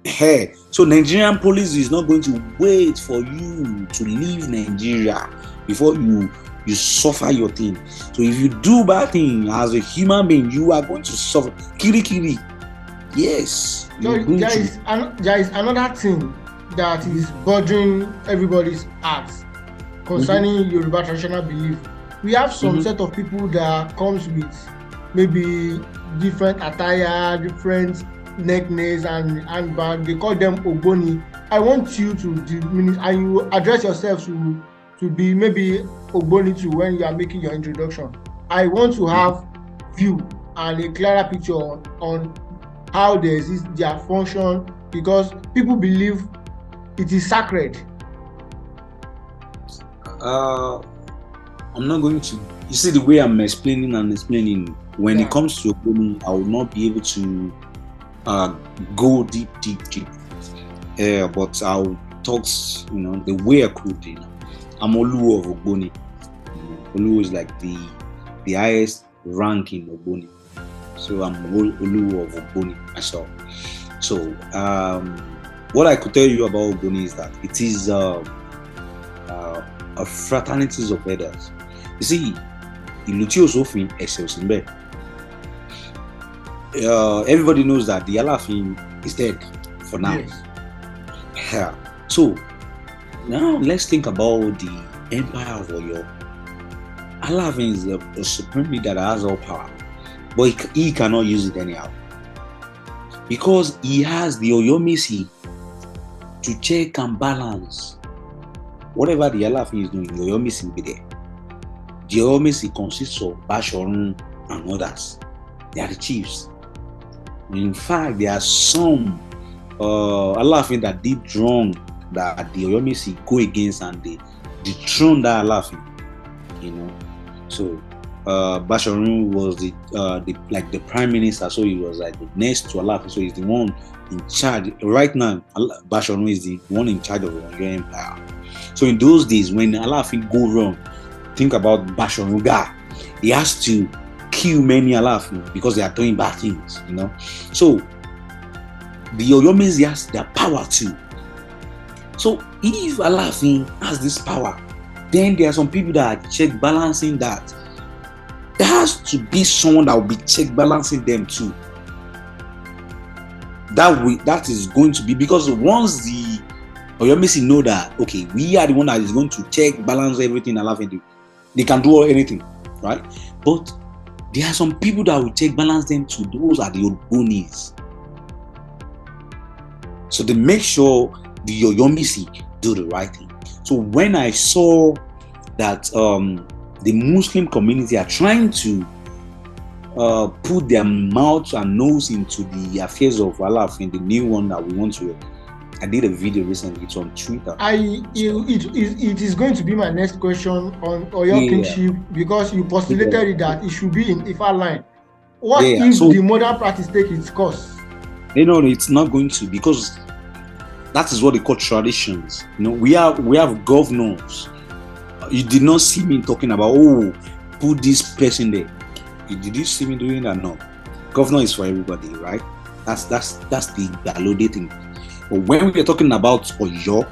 Hey, so Nigerian police is not going to wait for you to leave Nigeria before you suffer your thing. So if you do bad thing as a human being, you are going to suffer. Kiri. Yes. There is another thing that is bothering everybody's hearts concerning Yoruba traditional belief. We have some set of people that comes with maybe different attire, different necklace and handbag. They call them Ogboni. I want you to diminish and you address yourself to be maybe Ogboni too when you are making your introduction. I want to have view and a clearer picture on how they exist, their function, because people believe it is sacred. I'm not going to. You see the way I'm explaining. When it comes to Ogboni, I will not be able to go deep. But I'll talk, the way I could. I'm Oluwo of Ogboni. Oluwo is like the highest rank in Ogboni. So I'm Oluwo of Ogboni myself. So what I could tell you about Ogboni is that it is a fraternities of elders. You see, Ilutio Sofin Excelsimbe. Everybody knows that the Alafin is dead for now. Yes. Yeah. So now let's think about the Empire of Oyo. Alafin is the supreme leader that has all power, but he cannot use it anyhow, because he has the Oyomisi to check and balance whatever the Alafin is doing. The Oyomisi will be there. The Oyomisi consists of Bashorun and others. They are the chiefs. In fact, there are some Alafin that did wrong that the Oyomisi go against and they dethrone that Alafin. So Bashorun was the prime minister, so he was like the next to Alafin, so he's the one in charge right now. Bashorun is the one in charge of the Oyo Empire. So in those days, when Alafin go wrong, think about Bashorun guy. He has to kill many Alafin because they are doing bad things. So the Oyomisi has their power too. So if Alafin has this power, then there are some people that are check balancing that. There has to be someone that will be check balancing them too. That is going to be, because once the Oyomisi know that, okay, we are the one that is going to check, balance everything Alafin do, they can do anything, right? But there are some people that will check, balance them too. Those are the Ogbonis. So they make sure the Oyomisi do the right thing. So when I saw that the Muslim community are trying to put their mouth and nose into the affairs of Alafin, the new one that we want to, I did a video recently. It's on Twitter. It is going to be my next question on Oyo kingship, because you postulated that it should be in Ifa line. What if the modern practice take its course? No, it's not going to, because that is what they call traditions. We have governors. You did not see me talking about, put this person there. Did you see me doing that? No. Governor is for everybody, right? That's the Galode thing. But when we are talking about Oyo,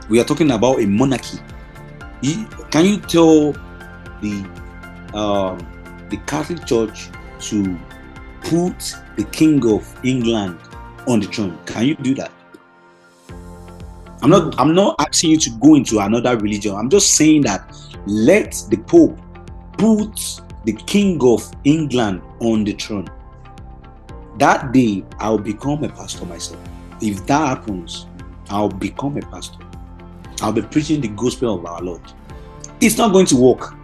we are talking about a monarchy. Can you tell the Catholic Church to put the King of England on the throne? Can you do that? I'm not asking you to go into another religion. I'm just saying that let the Pope put the King of England on the throne. That day, I'll become a pastor myself. If that happens, I'll become a pastor. I'll be preaching the gospel of our Lord. It's not going to work.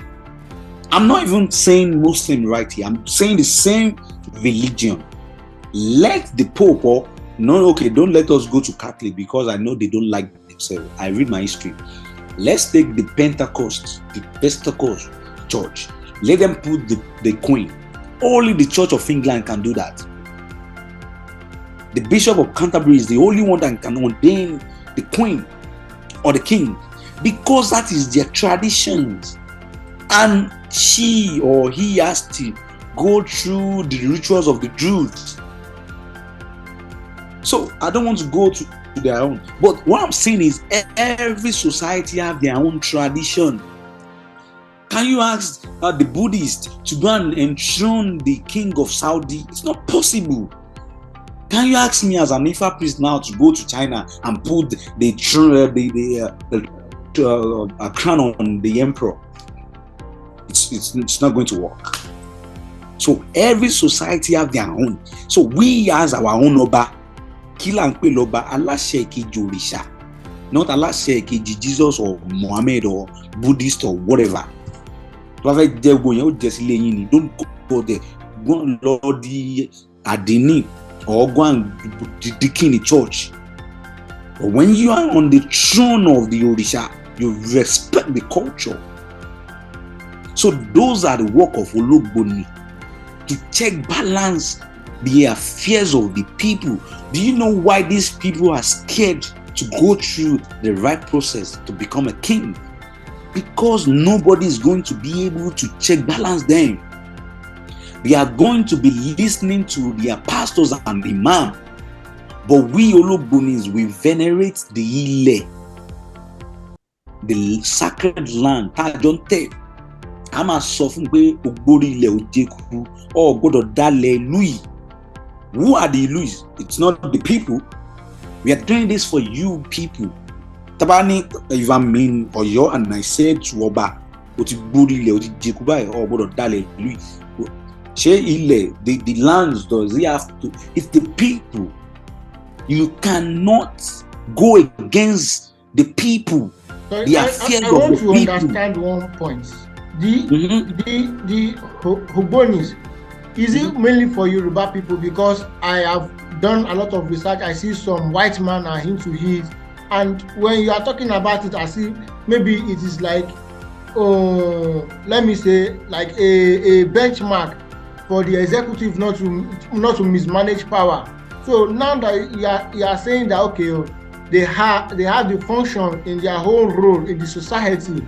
I'm not even saying Muslim right here. I'm saying the same religion. Let the Pope, or no, okay, don't let us go to Catholic because I know they don't like themselves. I read my history. Let's take the Pentecost church. Let them put the queen. Only the Church of England can do that. The Bishop of Canterbury is the only one that can ordain the queen or the king, because that is their traditions. And she or he has to go through the rituals of the Jews. So I don't want to go to their own. But what I'm saying is every society have their own tradition. Can you ask the Buddhists to go and enthrone the king of Saudi? It's not possible. Can you ask me as an Ifa priest now to go to China and put a crown on the emperor? It's not going to work. So every society have their own. So we as our own Oba, Kila and Loba, Alashe Keji Orisha, not Alashe Keji Jesus or Muhammad or Buddhist or whatever. Don't go there. Go Lord the Adini or go and the king in the church. But when you are on the throne of the Orisha, you respect the culture. So those are the work of Ogboni, to check balance the affairs of the people. Do you know why these people are scared to go through the right process to become a king? Because nobody is going to be able to check balance them. They are going to be listening to their pastors and the imam. But we Ologbonis, we venerate the Ile, the sacred land. I'm a soften way Ogbori Ile Ojeku or God Dale Louis. Who are the Louis? It's not the people. We are doing this for you people. Tabani, if I mean, or you and I said to Oba, Ogbori Ile Ojeku or God Dale Louis. The lands does he have to? It's the people. You cannot go against the people. So the affairs I want of the to people. understand one point. The Ogbonis, is it mainly for Yoruba people? Because I have done a lot of research. I see some white men are into it, and when you are talking about it, I see maybe it is like, let me say, like a benchmark for the executive not to mismanage power. So now that you are saying that okay, they have the function in their whole role in the society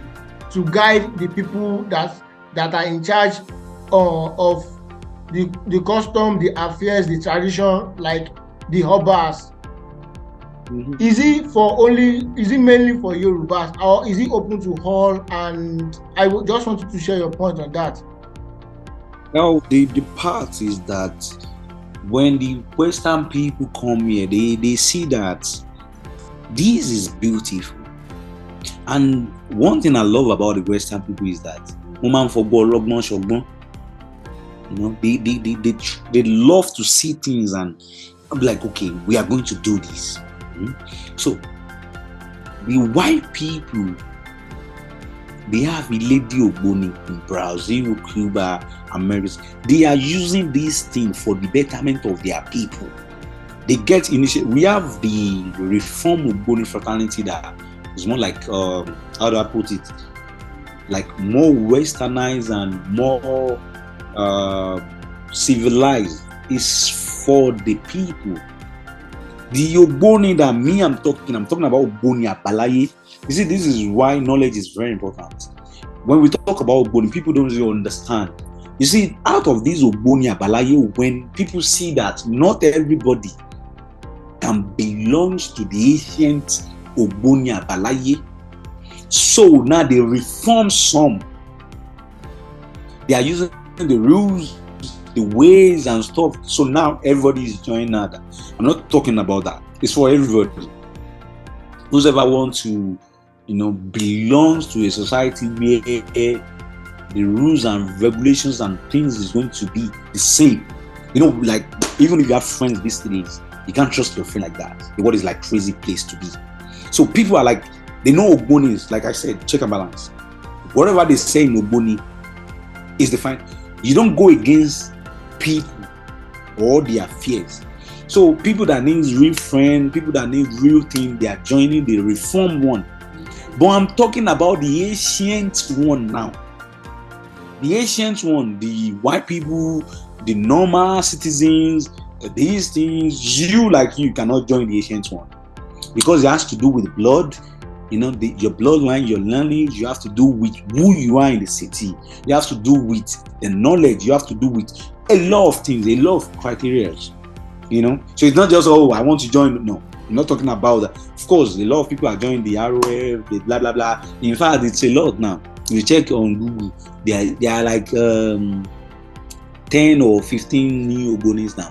to guide the people that are in charge of the custom, the affairs, the tradition, like the Obas. Is it mainly for Yorubas, or is it open to all? And I just wanted to share your point on that. Now the part is that when the Western people come here, they see that this is beautiful. And one thing I love about the Western people is that they love to see things and be like, okay, we are going to do this. So the white people, they have a lady Ogboni in Brazil, Cuba, America. They are using this thing for the betterment of their people. They get initiated. We have the Reform Ogboni fraternity that is more like, how do I put it? Like more westernized and more civilized. It's for the people. The Ogboni that I'm talking about Ogboni Abalaye. You see, this is why knowledge is very important. When we talk about Ogboni, people don't really understand. You see, out of these Ogboni Abalaye, when people see that not everybody can belong to the ancient Ogboni Abalaye, so now they reform some. They are using the rules, the ways and stuff. So now everybody is joining that. I'm not talking about that. It's for everybody. Whoever wants to, belongs to a society where the rules and regulations and things is going to be the same. Like even if you have friends these days, you can't trust your friend like that. The world is like crazy place to be. So people are like, they know Ogboni is, like I said, check and balance. Whatever they say in Ogboni is the fine. You don't go against people or their fears. So people that need real friend, people that need real thing, they are joining the reform one. But I'm talking about the ancient one now. The ancient one, the white people, the normal citizens, these things, you cannot join the ancient one. Because it has to do with blood, your bloodline, your lineage. You have to do with who you are in the city. You have to do with the knowledge. You have to do with a lot of things, a lot of criteria. So it's not just, I want to join. No, I'm not talking about that. Of course, a lot of people are joining the ROF, the blah blah blah. In fact, it's a lot now. If you check on Google, there are like 10 or 15 new Ogbonis now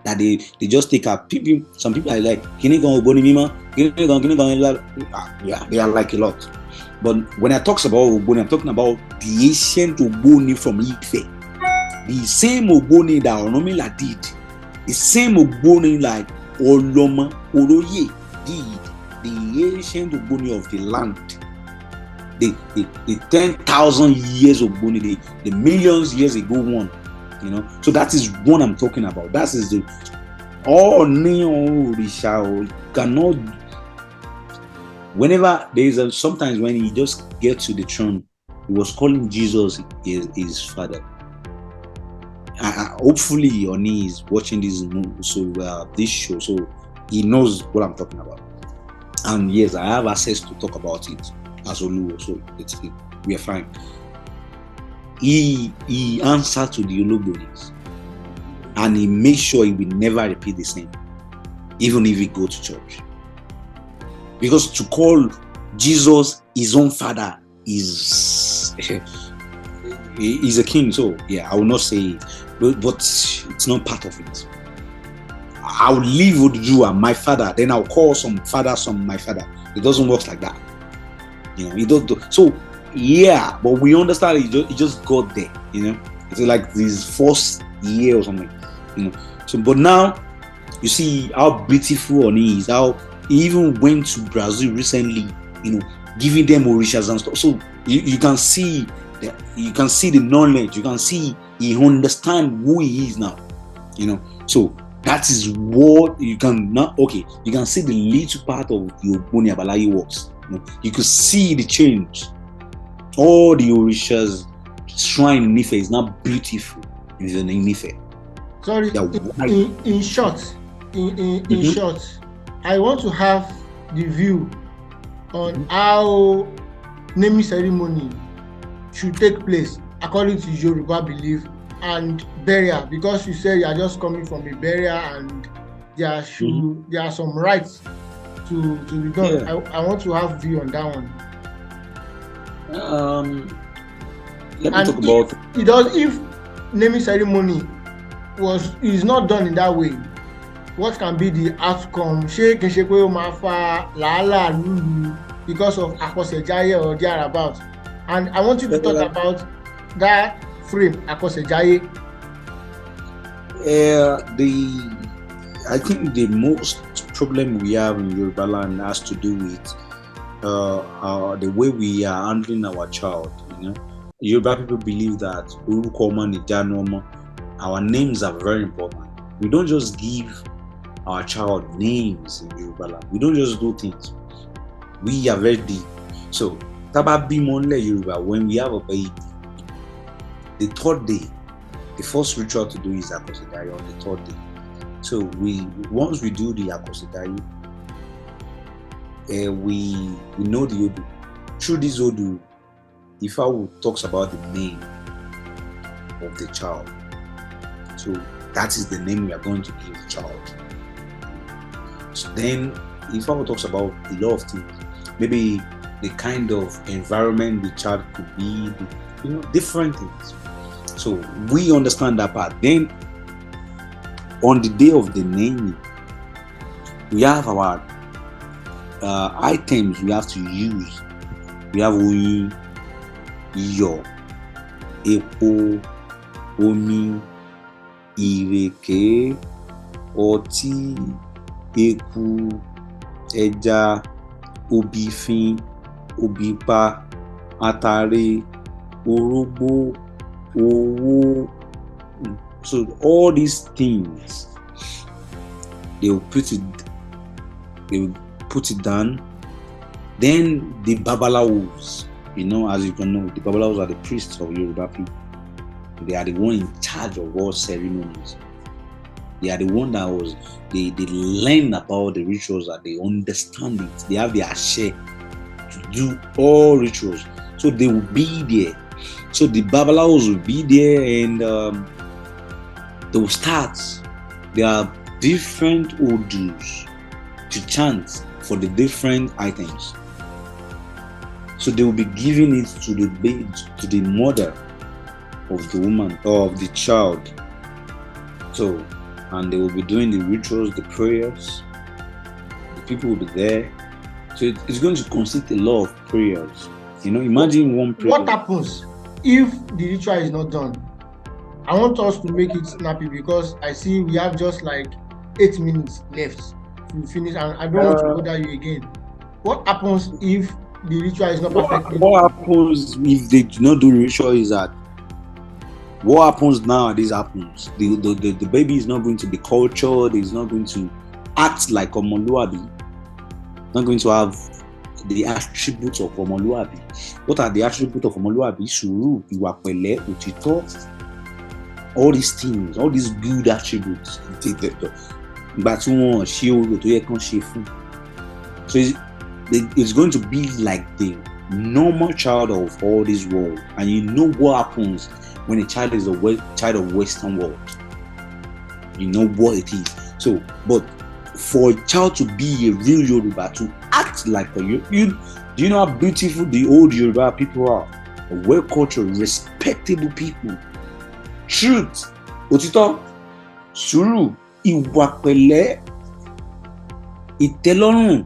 that they just take up. Some people are like, Ogboni Mima, yeah, they are like a lot. But when I talk about Ogboni, I'm talking about the ancient Ogboni from Ife. The same Ogboni that Orunmila did. The same Ogboni like Oloma, Oroye did. The ancient Ogboni of the land. The 10,000 years Ogboni, the millions years ago one. So that is what I'm talking about. That is the Orisha cannot. Whenever there is sometimes when he just gets to the throne, he was calling Jesus his father. Hopefully Oni is watching this this show, so he knows what I'm talking about. And yes, I have access to talk about it as Oluwo, so we are fine. He answered to the Olobonis, and he made sure he will never repeat the same, even if he go to church. Because to call Jesus his own father is he's a king, so yeah, I will not say it, but it's not part of it. I'll leave Oduduwa my father, then I'll call some father my father. It doesn't work like that. It don't do. So yeah, but we understand it just got there. It's like this first year or something. So but now you see how beautiful Oni is. How he even went to Brazil recently. Giving them orishas and stuff. So you can see that. You can see the knowledge. You can see he understand who he is now. So that is what you can now. Okay, you can see the little part of the Ogboni Abalaye works. You could see the change. All the orishas shrine in Ife is now beautiful in Ife. Sorry, in short, short, I want to have the view on how naming ceremony should take place according to Yoruba belief and burial, because you say you are just coming from a burial and there are some rights to be done. Yeah. I want to have view on that one. Let me talk about if naming ceremony is not done in that way, what can be the outcome? Because of Akosejaye or thereabout. And I want you to talk about that frame, Akosejaye. I think the most problem we have in Yoruba land has to do with the way we are handling our child. Yoruba people believe that our names are very important. We don't just give our child names in Yoruba land. We don't just do things. We are very deep. So, Yoruba, when we have a baby, the third day, the first ritual to do is Akosejaye on the third day. So once we do the Akosejaye, we know the Odu. Through this Odu, Ifa talks about the name of the child. So that is the name we are going to give the child. So then Ifa talks about a lot of things. Maybe the kind of environment the child could be, different things. So we understand that part. Then on the day of the naming, we have our items we have to use. We have oyin, iyọ̀, epo, omi, ìrèké, ọtí, eku, ẹja, obì fín, obì pa, atare, orógbó, owó. So all these things, they will put it down. Then the babalawos, as you can know, the babalawos are the priests of Yoruba people. They are the one in charge of all ceremonies. They are the one that they learn about the rituals, that they understand it. They have their share to do all rituals. So they will be there. So the babalawos will be there, and they will start. There are different odus to chant for the different items. So they will be giving it to the mother of the woman or of the child. So, and they will be doing the rituals, the prayers. The people will be there. So it's going to consist a lot of prayers. Imagine one prayer. What happens if the ritual is not done? I want us to make it snappy because I see we have just like 8 minutes left to finish, and I don't want to bother you again. What happens if the ritual is not perfectly? What happens if they do not do the ritual is that what happens nowadays happens. The baby is not going to be cultured, is not going to act like Omoluabi, not going to have the attributes of Omoluabi. What are the attributes of Omoluabi? Sùúrù, ìwà pẹ̀lẹ́, òtítọ́, all these things, all these good attributes. So it's going to be like the normal child of all this world. And you know what happens when a child is a child of Western world. You know what it is. So, but for a child to be a real Yoruba, to act like a do you know how beautiful the old Yoruba people are? Well-cultured, respectable people. Truth, òtítọ́, sùúrù, ìwà pẹ̀lẹ́, ìtẹ́lọ́rùn,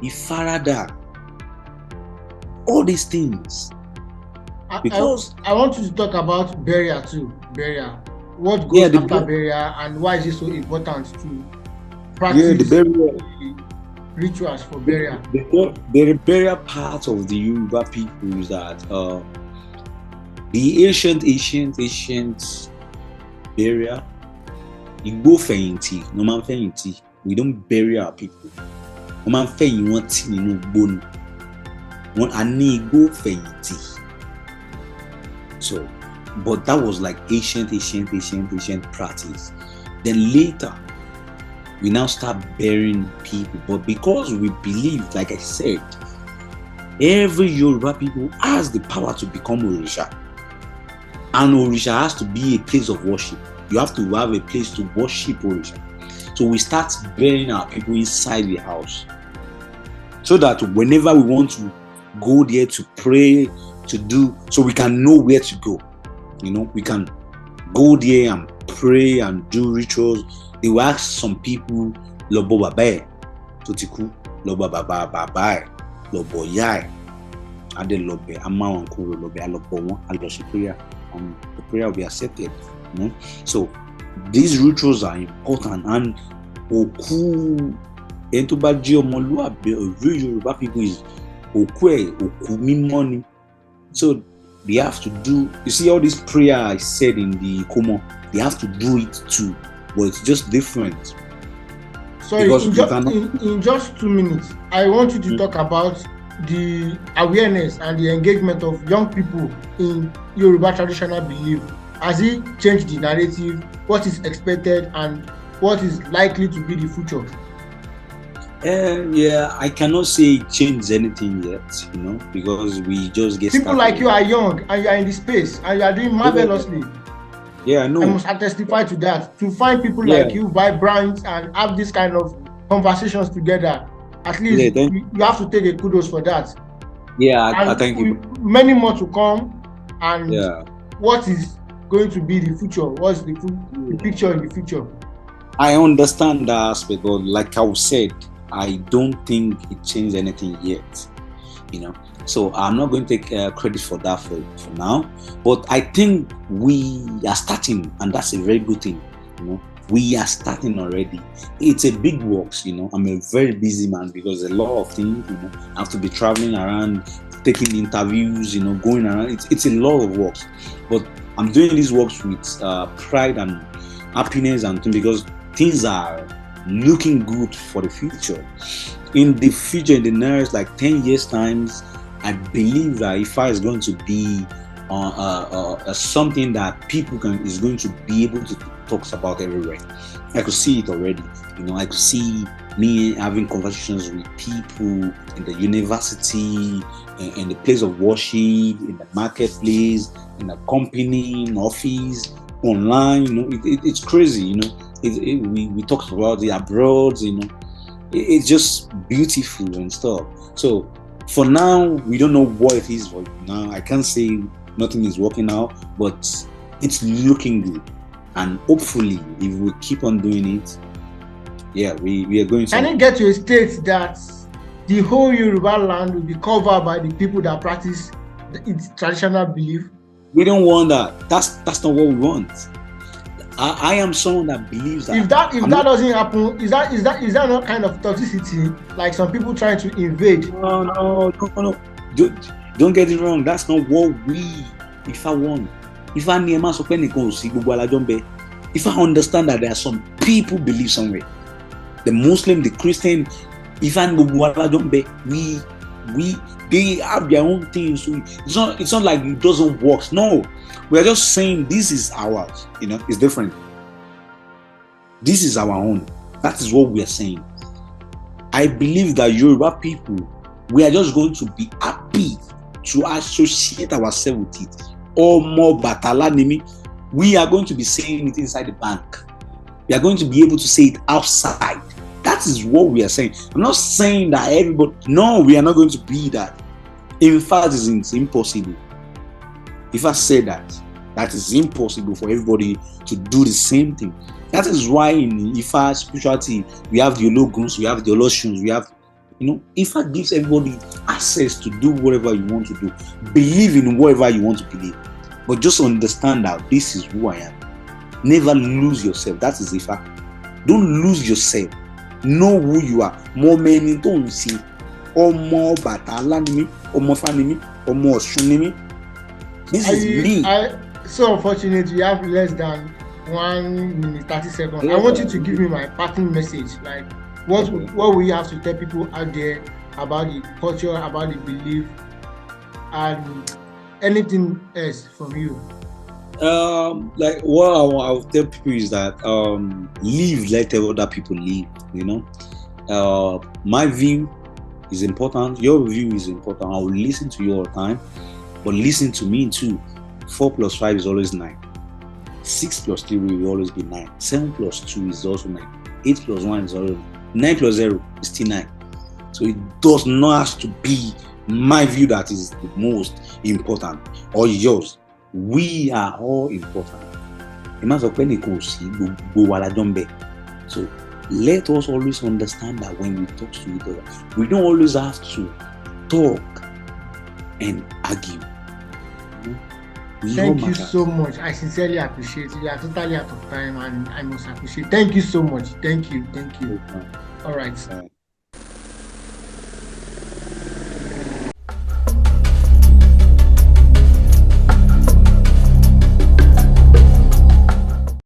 ìfaradà, all these things. Because I want you to talk about burial too. Burial. What goes after burial, and why is it so important to practice the burial rituals for burial? The burial part of the Yoruba people is that the ancient burial, Igbo fẹ̀yìntì, no man fẹ̀yìntì. We don't bury our people. No man fẹ̀yìntì nínú Igbo ni. Wọ́n a ní Igbo fẹ̀yìntì. So, but that was like ancient practice. Then later, we now start burying people. But because we believe, like I said, every Yoruba people has the power to become Orisha. And Orisha has to be a place of worship. You have to have a place to worship Orisha. So we start burying our people inside the house. So that whenever we want to go there to pray, so we can know where to go. We can go there and pray and do rituals. They will ask some people, Lobo Babae, Totiku, Lobo Babae, Lobo Yai, Ade Lobe, Ama Wankuro Lobe, Alobo, Aloshi prayer, and the prayer will be accepted. So these rituals are important, and Oku Entobaji Omoluabi, real Yoruba people is Oku Mimoni. So they have to do, you see all this prayer I said in the Komo, they have to do it too, but it's just different. Sorry, in just 2 minutes, I want you to talk about the awareness and the engagement of young people in Yoruba traditional belief. Has it changed the narrative? What is expected and what is likely to be the future? I cannot say it changed anything yet, because we just get people started. Like you are young and you are in the space and you are doing marvelously. Yeah, I know. I must testify to that. To find people like you, vibrant, and have this kind of conversations together, at least you have to take a kudos for that. Yeah, I thank you. Many more to come, and what is going to be the future? What's the picture in the future? I understand that aspect, but like I said, I don't think it changed anything yet, So I'm not going to take credit for that for now. But I think we are starting, and that's a very good thing. We are starting already. It's a big works, I'm a very busy man because a lot of things, I have to be traveling around, taking interviews, going around. It's a lot of works, but I'm doing these works with pride and happiness and things because things are looking good for the future. In the future, in the next 10 years times, I believe that Ifa is going to be something that people is going to be able to talk about everywhere. I could see it already. I could see me having conversations with people in the university, in the place of worship, in the marketplace, in the company, in office, online. It's crazy. We talked about the abroad. It's just beautiful and stuff. So for now, we don't know what it is. For now, I can't say nothing is working out, but it's looking good. And hopefully, if we keep on doing it, we are going to. Can it get to a state that the whole Yoruba land will be covered by the people that practice its traditional belief? We don't want that. That's not what we want. I am someone that believes that. If that doesn't happen, is that not kind of toxicity? Like some people trying to invade? No. Don't get it wrong. That's not what if I want. If I understand that there are some people believe somewhere, the Muslim, the Christian, they have their own things. So it's not like it doesn't work. No, we are just saying this is ours. It's different. This is our own. That is what we are saying. I believe that Yoruba people, we are just going to be happy to associate ourselves with it. Omo Batala Nimi. We are going to be saying it inside the bank. We are going to be able to say it outside. That is what we are saying. I'm not saying that everybody. No, we are not going to be that. In fact, it's impossible. If I say that is impossible for everybody to do the same thing. That is why in Ifa spirituality, we have the Ologuns, we have the Olosuns, we have, Ifa gives everybody access to do whatever you want to do. Believe in whatever you want to believe. But just understand that this is who I am. Never lose yourself. That is Ifa. Don't lose yourself. Know who you are. More men don't see. Omo Batala nimi, Omo Fanimi, Omo Osunimi. This is me. So unfortunately, you have less than 1 minute 30 seconds. I want you to give me my parting message. Like, what will you have to tell people out there about the culture, about the belief, and anything else from you? What I'll tell people is that live, let other people live. My view is important. Your view is important. I will listen to you all the time, but listen to me too. 4 + 5 is always 9. 6 + 3 will always be 9. 7 + 2 is also 9. 8 + 1 is always 9 + 0 is still 9. So it does not have to be my view that is the most important or yours. We are all important. So let us always understand that when we talk to each other, we don't always have to talk and argue. Thank you so much. I sincerely appreciate it. You are totally out of time, and I must appreciate. Thank you so much. Thank you. All right.